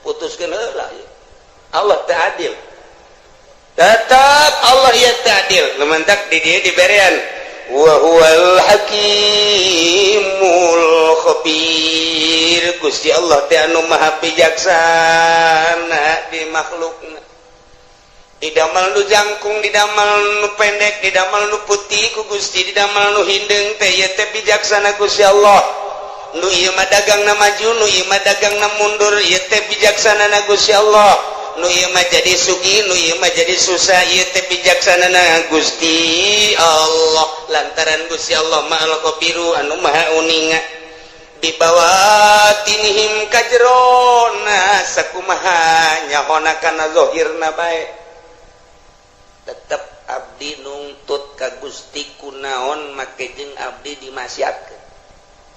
putuskeun heula Allah teu adil tetap Allah ya teu adil lumantak di dieu diberian wa huwal hakimul khabir. Gusti Allah teh anu maha bijaksana di makhlukna. Didamel nu jangkung, didamel nu pendek, didamel nu putih ku Gusti, didamel nu hindeng teh ieu teh bijaksana Gusti Allah. Nu ieu mah dagangna maju, nu ieu mah dagangna mundur, ieu teh bijaksana na Gusti Allah. Nu ieu mah jadi sugih, nu ieu mah jadi susah, ieu teh bijaksana na Gusti Allah. Lantaran Gusti Allah ma'al qabiru anu maha uninga. Bibawatinihim kajrona sakumaha nyahona kana zahirna bae. Tetep abdi nungtut ka Gusti kunaon make jeung abdi dimasiatkeun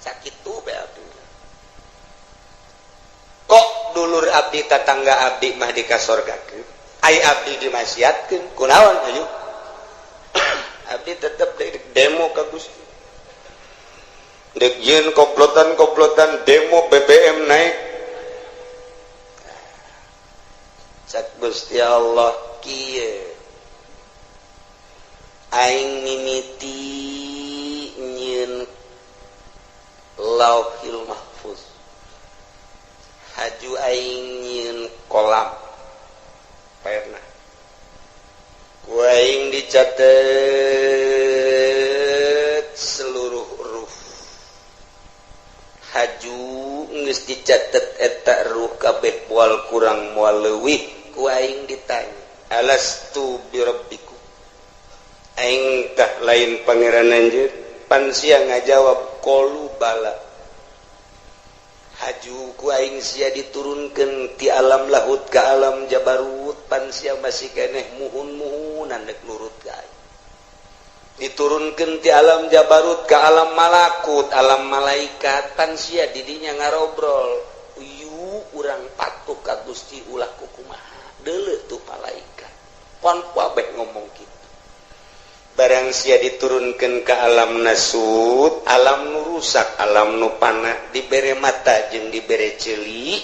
sakitu bae abdi. Kok dulur abdi tatangga abdi mah dikasorgakeun ai abdi dimasiatkeun kunaon ayo abdi tetep demo ka Gusti dek yen komplotan demo BBM naik cak Gusti Allah kieu aing mimiti nyeun lauhil mahfuz haju aing nyeun kolam pernah ku aing dicatet seluruh ruh haju geus dicatet eta ruh kabeh moal kurang moal leuwih ku aing ditanya alastu birabbikum aing tah lain pangeran anjeun pan sia ngajawab qalu bala haju ku aing sia diturunkeun ti alam lahut ka alam jabarut pan sia masih keneh muhun-muhunan dek nurut ka aing diturunkeun ti alam jabarut ka alam malakut alam malaikat pan sia didinya ngarobrol yu urang patuh ka Gusti ulah kumaha deuleu tuh malaikat pon kabeh ngomong kitu. Barang sia diturunkeun ka alam nasut, alam nu rusak, alam nu pana, dibere mata jeung dibere ceuli.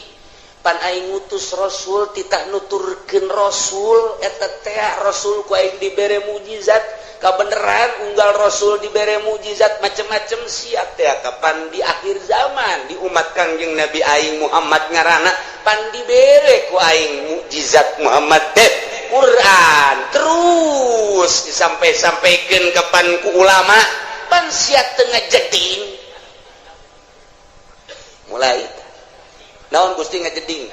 Pan aing ngutus rasul titah nuturkeun rasul eta teh rasul ku aing dibere mukjizat kabeneran unggal rasul dibere mukjizat macem-macem sia teh kapan di akhir zaman di umat Kangjeng Nabi aing Muhammad ngaranna pan dibere ku aing mukjizat Muhammad teh Quran terus disampai-sampaikan kapan ku ulama pan sia teu ngajeding mulai naon Gusti ngajeding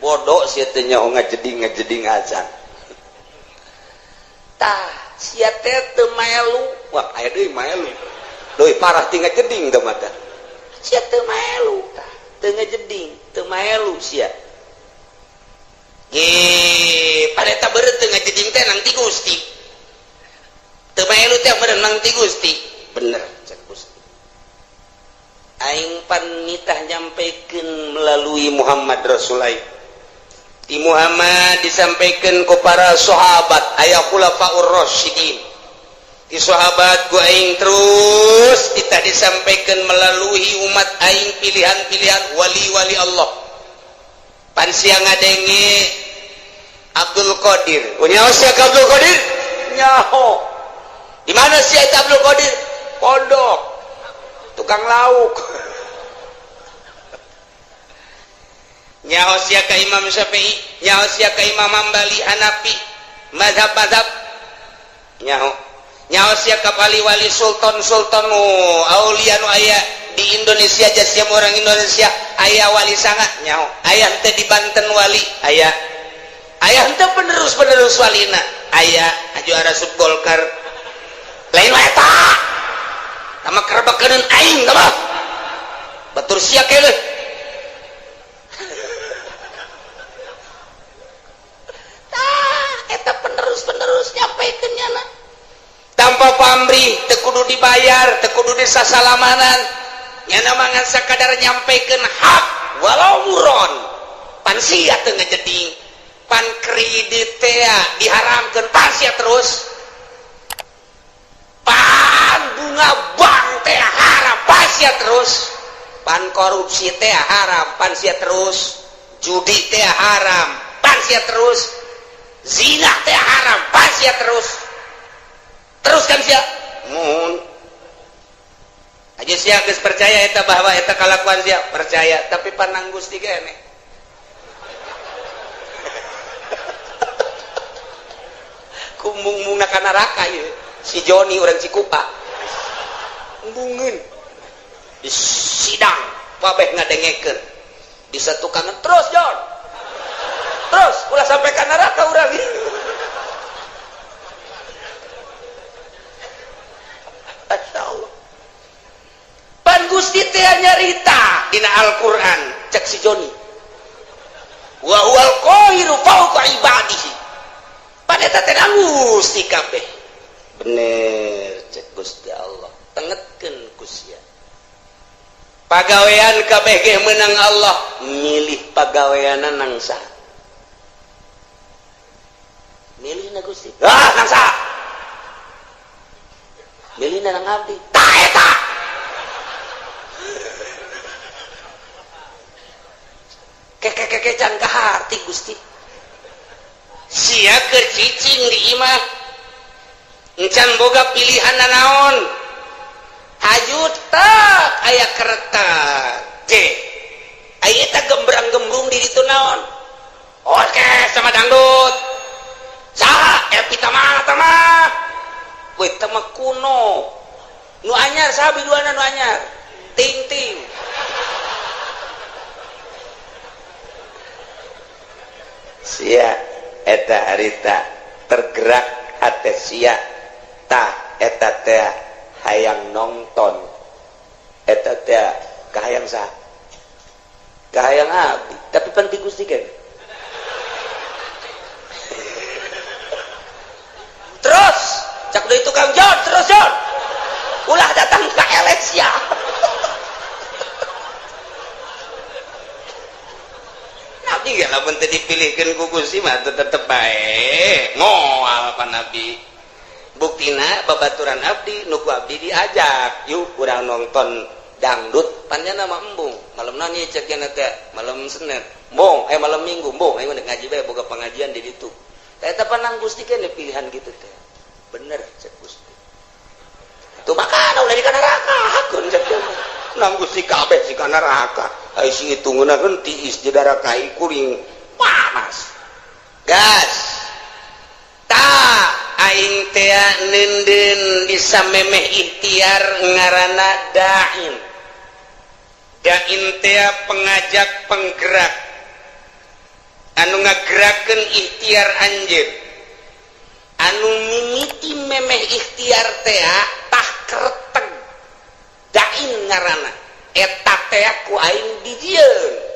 bodoh sia teh nya ngajeding azan tah sia teh teu melu wah aya deui melu deui parah ti ngajeding teh mah tah sia teu melu tah teu ngajeding teu maelu sia pada tak beureut teu ngajeding teh nang ti Gusti teu maelu teh meureun nang ti Gusti bener cek Gusti aing pan nitah nyampikeun melalui Muhammad Rasulullah di Muhammad disampaikan ku para sahabat aya khulafaur rasyidin di sahabat ku aing terus kita disampaikan melalui umat aing pilihan-pilihan wali-wali Allah pan siang ngadenge Abdul Qadir nyaho sia Abdul Qadir nyaho di mana sia Abdul Qadir pondok tukang lauk nyaho sia ka Imam Syafi'i nyaho sia ka Imam Hambali Hanafi mazhab-mazhab nyaho nyaho sia ka wali-wali sultan-sultan aulia nu aya di Indonesia aja sia orang Indonesia aya wali sangat nyaho aya teh di Banten wali aya teh penerus walina aya juara sub Golkar lain wae eta tama kerebekeun aing tama batur sia keleh tah eta penerus nyampaikeun nyana tanpa pamrih teu kudu dibayar teu kudu disasalamanan nyana mangan sakadar nyampaikeun hak walau muron pan sia teu ngajeding pan kredit teh diharamkeun pan sia terus pan bunga bank teh haram pan sia terus pan korupsi teh haram pan sia terus judi teh haram pan sia terus zina teh haram pan sia teruskan sia mun aja sia geus percaya eta bahwa eta kalakuan sia percaya tapi panang Gusti keneh kumbung-mungna ka neraka ieu si Joni urang Cikupa embungeun di sidang babeh ngadengekeun disatukan terus Jon terus ulah sampai ka neraka urang Masya Allah pan Gusti teh nyarita dina Al-Qur'an cek si Joni wa huwal qahiru fawqa ibadihi pan eta teh Gusti kabeh bener cek Gusti Allah tengetkeun ku sia pagawean kabeh ge meunang Allah milih pagaweana nang saha milih na Gusti nang saha milih nang abdi tah eta kecan ka harti Gusti sia keur cicing di imah encan boga pilihan naon hajut tak aya keretak aya eta gembrang-gembrung di ditu naon orkes sama dangdut saha epi tamah we tama kuno nu anyar saha biduana nu anyar ting sia eta harita tergerak hate sia tah eta teh hayang nonton eta teh kahayang saha kahayang abdi tapi penting Gusti kan terus cak deui tukang Jon terus Jon ulah datang ke Elesia Nabi gak lamun teu dipilihkeun ku Gusti mah tetep bae ngoal pan Nabi buktina babaturan abdi nu ku abdi diajak yuk urang nonton dangdut panjana mah embung malam nani cek yana teh malam Senin embung malam Minggu embung aing ngaji bae boga pengajian di ditu eta panang Gusti keneh pilihan gitu teh bener cek Gusti tuh makana ulah di neraka hakeun cek nang Gusti kabeh si kana neraka ai si hitungna keun tiis di darakai kuring panas gas ta aing teh neunden bisa memeh ikhtiar ngaranna dain teh pengajak penggerak anu ngagerakeun ikhtiar anjeun anu mimiti memeh ikhtiar teh tah kereteg dain ngaranna eta teh ku aing dijieun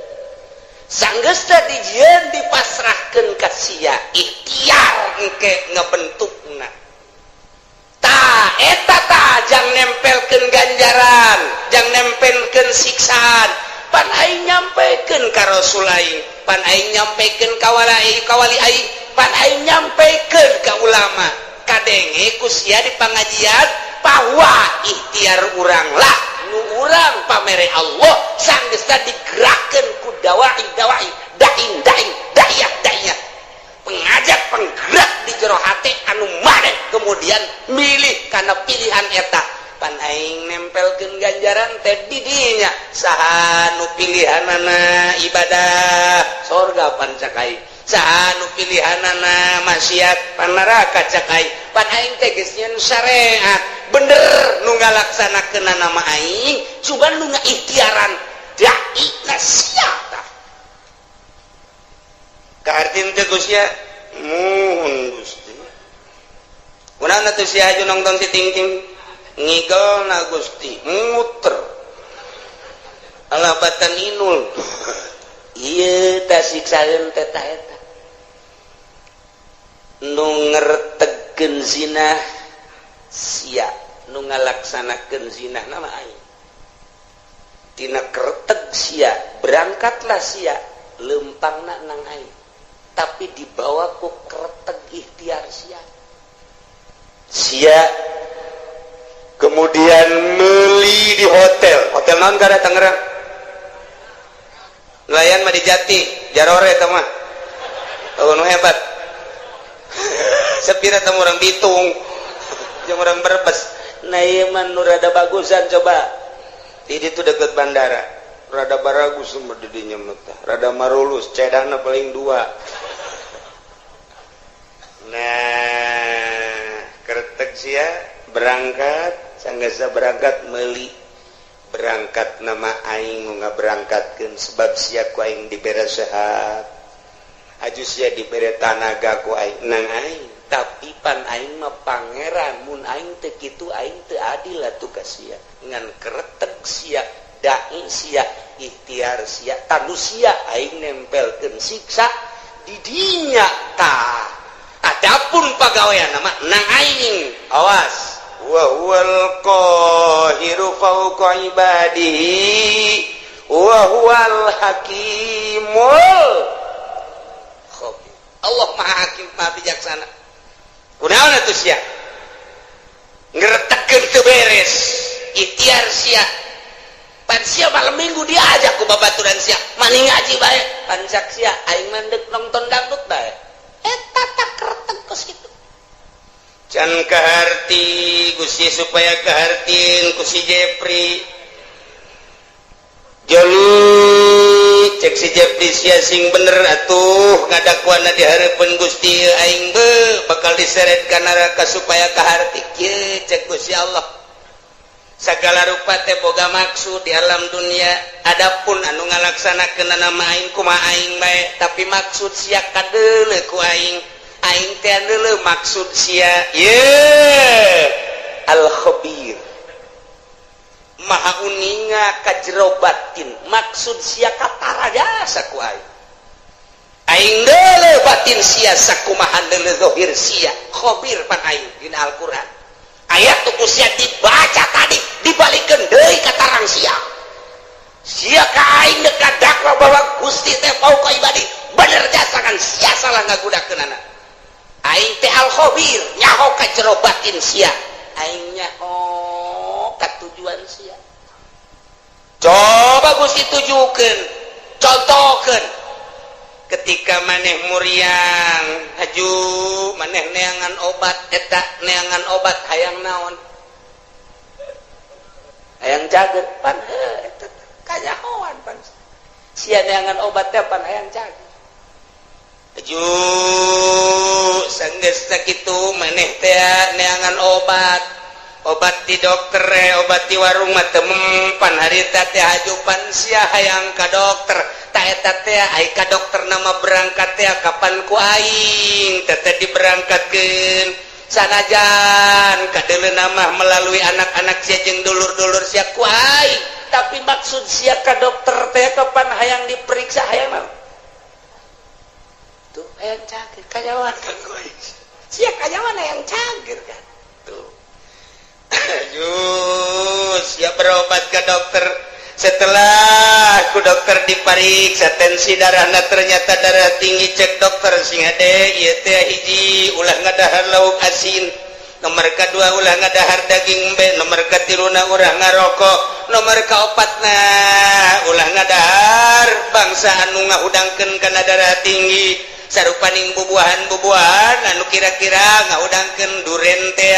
sanggeus teh dijieun dipasrahkeun ka sia ikhtiar engke ngabentukna tah eta tah jang nempelkeun ganjaran jang nempelkeun siksaan pan aing nyampekeun ka Rasul aing pan aing nyampekeun ka kawali aing pan aing nyampekeun ka ulama kadenge ku sia di pangajian bahwa ikhtiar urang lah nu urang pamere Allah sanggeus digerakkeun ku dawai daiyah pengajak penggerak di jero hate anu maneh kemudian milih kana pilihan eta pan aing nempelkeun ganjaran teh di dinya saha nu pilihanana ibadah surga pan cak aing saha nu pilihanana maksiat pan neraka cak aing pan aing teh geus nyieun syariat bener nu ngalaksanakeun nama aing cuman nu ngaikhtiaran dai na sia tah kaartin teh Gusti muhun Gusti urang teh sia aju nongton si Ting ngigelna Gusti muter alabatan inul ieu tah siksaeun teh ta eta nu ngertegkeun zina sia nu ngalaksanakeun zina nama aing tina kereteg sia berangkatlah sia leumpangna nang aing tapi dibawa ku kereteg ikhtiar sia kemudian meuli di hotel naon kada Tangerang nelayan mah di Jati Jarore eta mah nu hebat sepira temu orang Bitung jeung orang Brebes nah ieu mah nu rada bagusan coba di ditu deket bandara rada baragus mah di dinya mah rada marulus cedana paling 2 nah keretek sia berangkat sanggasa berangkat meuli berangkat nama aing nggak berangkatkeun sebab sia ku aing dibere sehat aju sia dibere tanaga ku aing nang aing tapi pan aing mah pangeran mun aing teu kitu aing teu adil atuh ka sia ngan keretek sia dai sia ikhtiar sia tanu sia aing nempelkeun siksa di dinya tah adapun pagawean mah nang aing awas wa huwal qahiru fawqa ibadihi wa huwal hakimul khabir Allah maha hakim maha bijaksana kunaon atuh sia ngretekeun teu beres ikhtiar sia pan sia malam minggu diajak ku babaturan sia mani ngaji bae pan sak sia aing mandek nonton dangdut bae eta tak kretek kos kitu can kaharti Gusti supaya kahartin ku si Jepri joli cek si Jepri sia sing bener atuh ngadakuana di hareupeun Gusti aing be bakal diseret ka neraka supaya kaharti kieu cek Gusti Allah sagala rupa teh boga maksud di alam dunia adapun anu ngalaksanakeun nama aing kumaha aing bae tapi maksud sia kadeuleu ku aing aing teh deuleu maksud sia al khabir maha uninga ka jero batin maksud sia katara jasa ku aing deuleu batin sia sakumaha deuleu zahir sia khabir pan aing dina Al-Qur'an ayat tuku sia dibaca tadi dibalikeun deui ka tarang sia ka aing deuk dakwa bahwa Gusti teh fauqa ibadi bener jasangan sia salah ngagudakeunana aing teh al khabir nyaho ka jero batin sia aing nyaho ka tujuan sia coba Gusti tujukeun contohkeun ketika maneh muriang haju maneh neangan obat eta neangan obat hayang naon hayang cager pan eta kanyahoan pan sia neangan obat teh pan hayang cager haju sanggeus sakitu maneh teh neangan obat di dokter obat di warung mah teu mempan harita teh hajupan sia hayang ka dokter ta eta teh ai ka dokter nama berangkat teh kapan ku aing teh diberangkatkeun sanajan kadeleuna mah melalui anak-anak sia jeung dulur-dulur sia ku aing tapi maksud sia ka dokter teh kapan hayang diperiksa hayang naon tuh hayang cager kanyawan kan ku aing sia kanyawan hayang cager kan tuh Jus, ya berobat ke dokter. Setelah ku dokter dipariksa tensi darahna ternyata darah tinggi cek dokter sing ade ieu teh hiji ulah ngadahar lauk asin, nomor kedua ulah ngadahar daging embe, nomor katiluna ulah ngarokok, nomor kaopatna ulah ngadahar bangsa anu ngahudangkeun kana darah tinggi sarupaning bubuahan-bubuahan anu kira-kira ngahudangkeun duren teh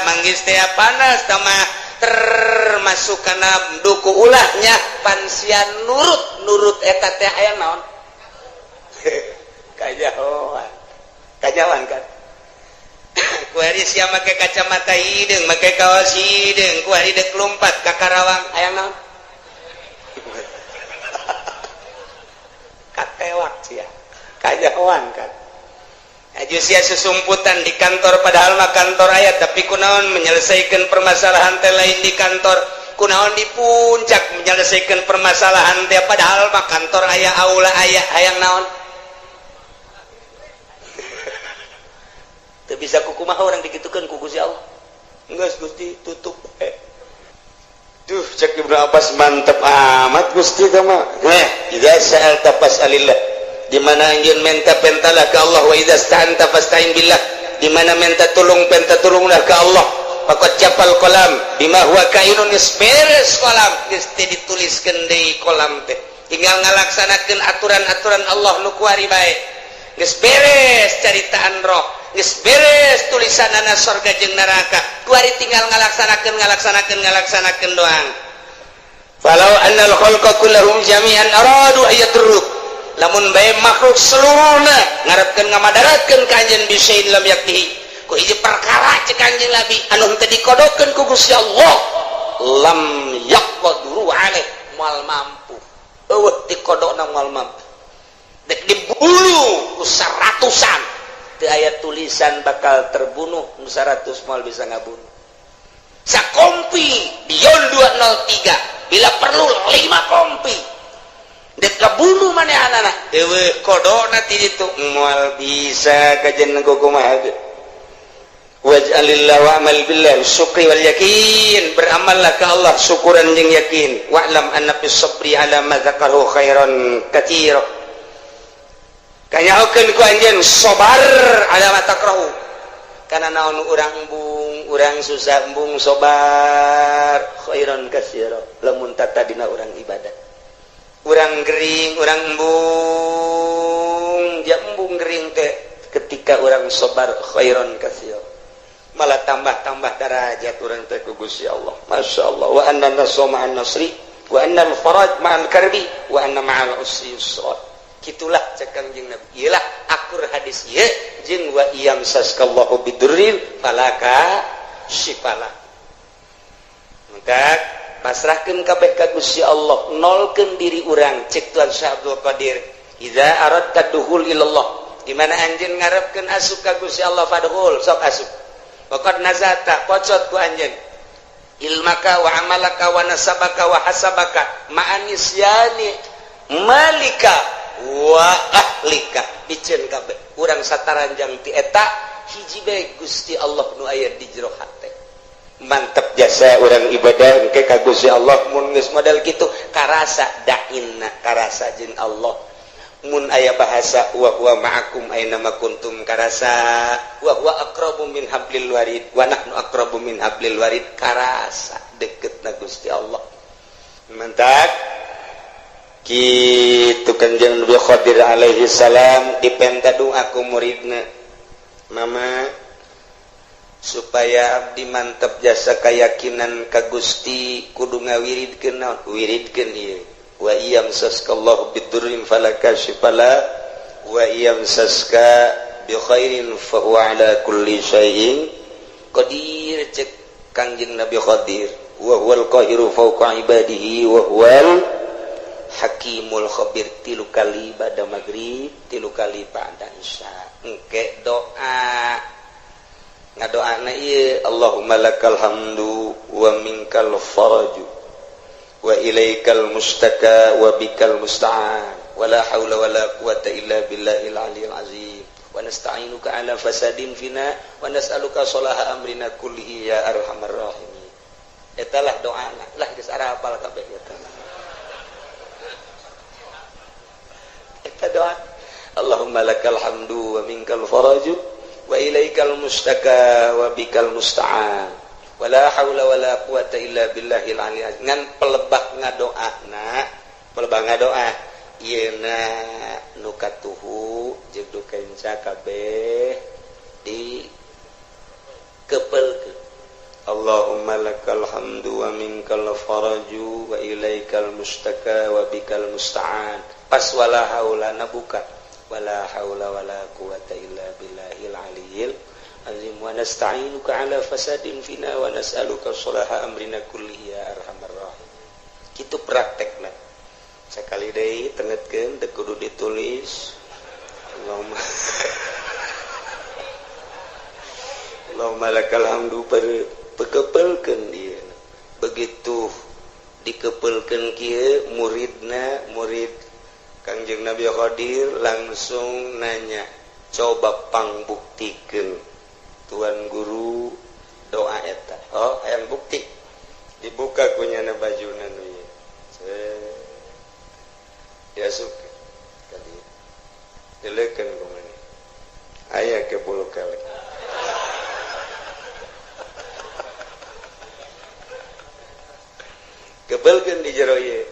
manggis teh panas tamah termasuk kana duku ulahnya pansian nurut eta teh aya naon kajawan kan ku hari sia make kacamata hideung make kaos hideung ku hari deuk lompat ka Karawang aya naon katewak sia kajawan kan aju sia sesumputan di kantor padahal mah kantor aya tapi kunaon menyelesaikan permasalahan teh lain di kantor kunaon di puncak menyelesaikan permasalahan teh padahal mah kantor aya aula aya hayang naon teu bisa kukumaha urang dikitukeun ku Gusti Allah geus Gusti tutup duh cek Ibnu Abbas mantep amat Gusti teh mah idza sa'alta fas'alillah di mana anjeun minta pentalah ke Allah wa idza sta'anta fasta'in billah di mana minta tulung penta tulunglah ke Allah faqad japal qalam bima huwa kainun isberes qalam geus teh dituliskeun deui qalam teh tinggal ngalaksanakeun aturan-aturan Allah nu kuari bae geus beres caritaan roh geus beres tulisanana surga jeung neraka ku ari tinggal ngalaksanakeun doang falau annal khalqa kullahum jami'an aradu ayadruk lamun bae makhluk seluruhna ngarepkeun ngamadaratkeun ka anjeun bisain lam yaktihi ku hiji perkara cek anjeun Nabi anu teu dikodokeun ku Gusti Allah lam yaqdiru alaih moal mampu eueuh dikodokna moal mampu dek dibunuh ku saratusan teu aya tulisan bakal terbunuh nu 100 moal bisa ngabunuh sakompi dion 203 bila perlu 5 kompi dek kabunuh manehanana eueuh kodona ti ditu moal bisa kajen kumaha ge waj'alillahu wa'mal billah syukri wal yakin beramallah ka Allah syukuran jeung yakin wa'lam anna bis sabri ala ma dzakarahu khairan katsira kanyahokeun ku anjeun sabar ala ma takrahu kana naon urang embung urang susah embung sabar khairan katsira lamun tata dina urang ibadah urang gering urang embung dia embung gering teh ketika urang sabar khairan katsira malah tambah derajat urang teh ku Gusti Allah masyaallah wa anna nasma ma'an nasri wa anna al-faraj ma'al karbi wa anna ma'al usri yusra kitulah cek Kangjeng Nabi iyalah akur hadis ieu jeung wa iyam saskallahu bidurril falaka syifala maka pasrahkeun kabeh ka Gusti Allah nolkeun diri urang cek Tuan Syekh Abdul Qadir idza aradta duhul ilallah di mana anjeun ngarepkeun asup ka Gusti Allah fadhul sok asup waqad nazata pocot ku anjeun ilmaka wa amalaka wa nasabaka wa hasabaka ma'anisyani malika wa ahlika biceun kabeh urang sataranjang ti eta hiji bae Gusti Allah nu aya di jero hate mantep jasa urang ibadah engke ka Gusti Allah mun geus model kitu karasa dainna karasa jeung Allah mun aya bahasa wa huwa ma'akum aina ma kuntum karasa wa huwa aqrabu min hablil warid wa nahnu aqrabu min hablil warid karasa deketna Gusti Allah mantap kitu Kanjeng Nabi Khadir alaihi salam dipenta doa ku muridna mama supaya abdi mantep jasa keyakinan ka Gusti kudu ngawiridkeun wiridkeun ieu wa iyam saskallahu bidurrin falaka syifala wa iyam saska bi khairin fa huwa ala kulli syai'in qadir cek Kanjeng Nabi Khadir wa huwal qahiru fawqa ibadihi wa huwal hakimul khabir tilu kali pada maghrib tilu kali ba'da isya engke doa ngadoana ieu Allahumma lakal hamdu wa minkal faraju wa ilaikal mustaka wa bikal musta'an wa la hawla wa la quwata illa billahil aliyil azim wa nasta'inuka ala fasadin fina wa nas'aluka salaha amrina kullihi ya arhamar rahimin etalah doana lah geus arapal kabeh eta doa Allahumma lakal hamdu wa minkal faraju wa ilaikal mustaka wa bikal musta'an wala haula wala quwata illa billahil aliyil azim ngan pelebah ngadoana pelebah ngadoa ieuna nu katuhu jeung nu kenca kabeh di kepelkeun Allahumma lakal hamdu wa minkal faraju wa ilaikal mustaka wa bikal musta'an pas wala haula nabuka wala haula wala quwata illa billahil aliyil azim wa nasta'inuka ala fasadin fina wa nas'aluka salaha amrina kullihi ya arhamar rahim kitu praktekna sakali deui tengetkeun teu kudu ditulis Allahumma lakal hamdu pekepelkeun ieu begitu dikepelkeun kieu murid Kangjeng Nabi Khadir langsung nanya coba pangbuktikeun Tuan Guru doa eta oh hayang bukti dibuka kunyana bajuna nu ieu diasuk kali dileukeun kumana aya ke 10 kali kebelkeun di jero ieu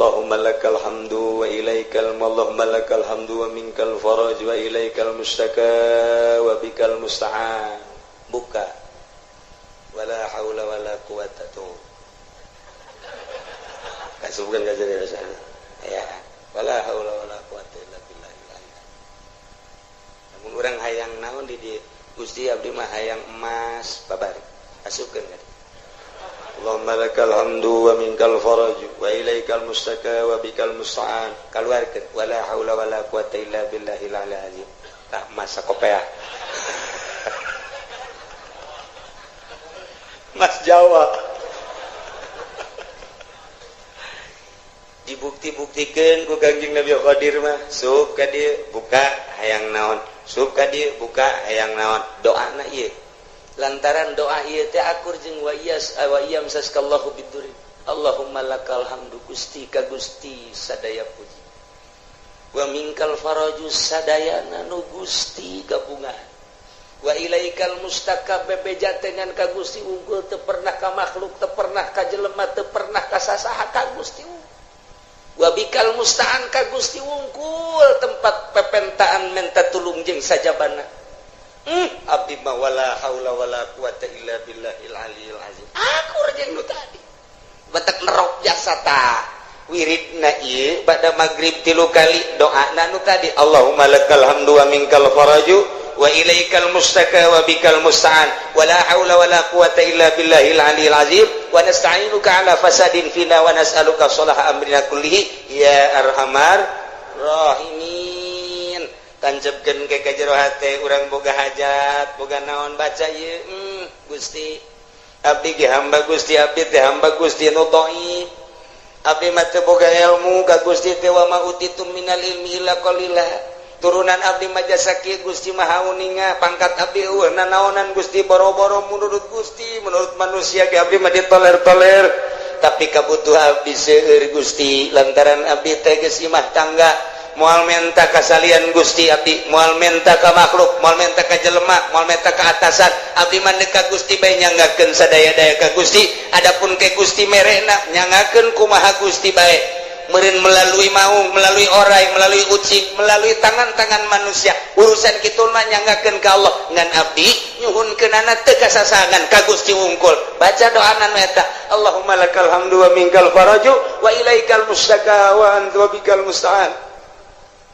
Allahumma lakal hamdu wa ilaikal Allahumma lakal hamdu wa minkal faraj wa ilaikal mustaka wa bikal musta'an. Buka. Wala haula wala quwata tuh. Kasubkan gajah rasanya. Ya. Wala haula wala quwata illa billah. Namun urang hayang naon di dieu? Gusti abdi mah hayang emas babari. Asupkeun ka. Allahumma lakal hamdu wa minkal faraj wa ilaikal mustaka wa bikal musta'an. Kaluarkeun wala haula wala quwata illa billahil azim. Tah mas sakopea. Mas Jawa. Dibukti-buktikeun ku Kangjeng Nabi Qadir mah, sup ka dieu buka hayang naon. Sup ka dieu buka hayang naon. Doana ieu. Lantaran doa ieu teh akur jeung wa iyam saskallahu bidurin. Allahumma lakal hamdu Gusti ka Gusti sadaya puji. Wa minkal faraju sadayana nu Gusti gabungan. Wa ilaikal mustaka bebejatengan ka Gusti unggul teu pernah ka makhluk, teu pernah ka jelema, teu pernah ka sasaha ka Gusti. Wa bikal musta'an ka Gusti wungkul tempat pepentaan menta tulung jeung sajabana. Abdi mah wala haula wala quwata illa billahil aliyil azim. Akur jeung nu tadi. Batak nerok jasa ta. Wiridna ieu bada magrib 3 kali doana nu tadi Allahumma lakal hamdu wa minkal faraju wa ilaikal mustaka wa bikal musta'an wala haula wala quwata illa billahil aliyil azim wa nasta'inuka ala fasadin fina wa nas'aluka sholaha amrina kullihi ya arhamar rahimin. Tancepkeun ke kajero hate urang boga hajat boga naon baca ieu Gusti abdi ge hamba Gusti abdi teh hamba Gusti nu dhaif abdi mah teu boga ilmu ka Gusti teh wa ma utitum minal ilmi illa qalila. Turunan abdi mah jasa kieu Gusti mah hauninga pangkat abdi eueuh nanaonan Gusti boro-boro menurut Gusti menurut manusia ge abdi mah ditoler-toler tapi kabutuh abdi seueur Gusti lantaran abdi teh geus imah tangga moal menta kasalian Gusti abdi moal menta ka makhluk moal menta ka jelema moal menta ka atasan abdi mah ka Gusti bae nyanggakeun sadaya-daya ka Gusti adapun ke Gusti merena nyangakeun kumaha Gusti bae meureun melalui maung melalui orai melalui ucing melalui tangan-tangan manusia urusan kitu mah nyanggakeun ka Allah ngan abdi nyuhunkeunana teu kasasangan ka Gusti wungkul baca doana nu eta Allahumma lakal hamdu wa minkal faraju wa ilaikal mustaka wa anta bikal musta'an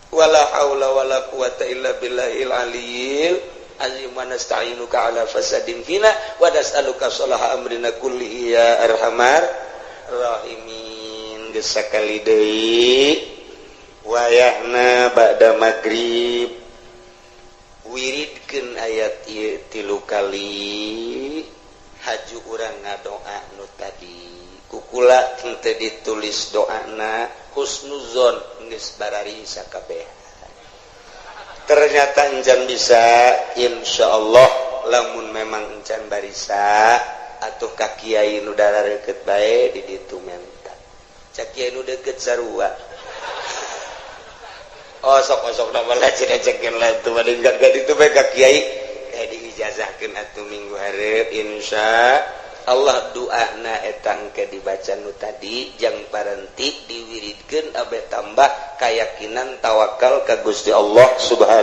wala haula wala quwata illa billahil aliyil azim wa nasta'inuka ala fasadin fina wa nas'aluka sholaha amrina kullihi ya arhamar rahimin. Geus sakali deui wayahna ba'da magrib wiridkeun ayat ieu 3 kali haju urang ngadoa nu tadi kukula henteu ditulis doana husnuzon geus barari sakabeh ternyata encan bisa insyaallah lamun memang encan barisa atuh ka kiai nu darareukeut bae di ditu menta cak kiai nu deukeut sarua sok na bala cekeun lah teu mending ka ditu bae ka kiai diijazahkeun atuh minggu hareup insyaallah doana eta engke dibaca nu tadi jang paranti diwiridkeun abe tambah kayakinan tawakal ka Gusti Allah subhanahu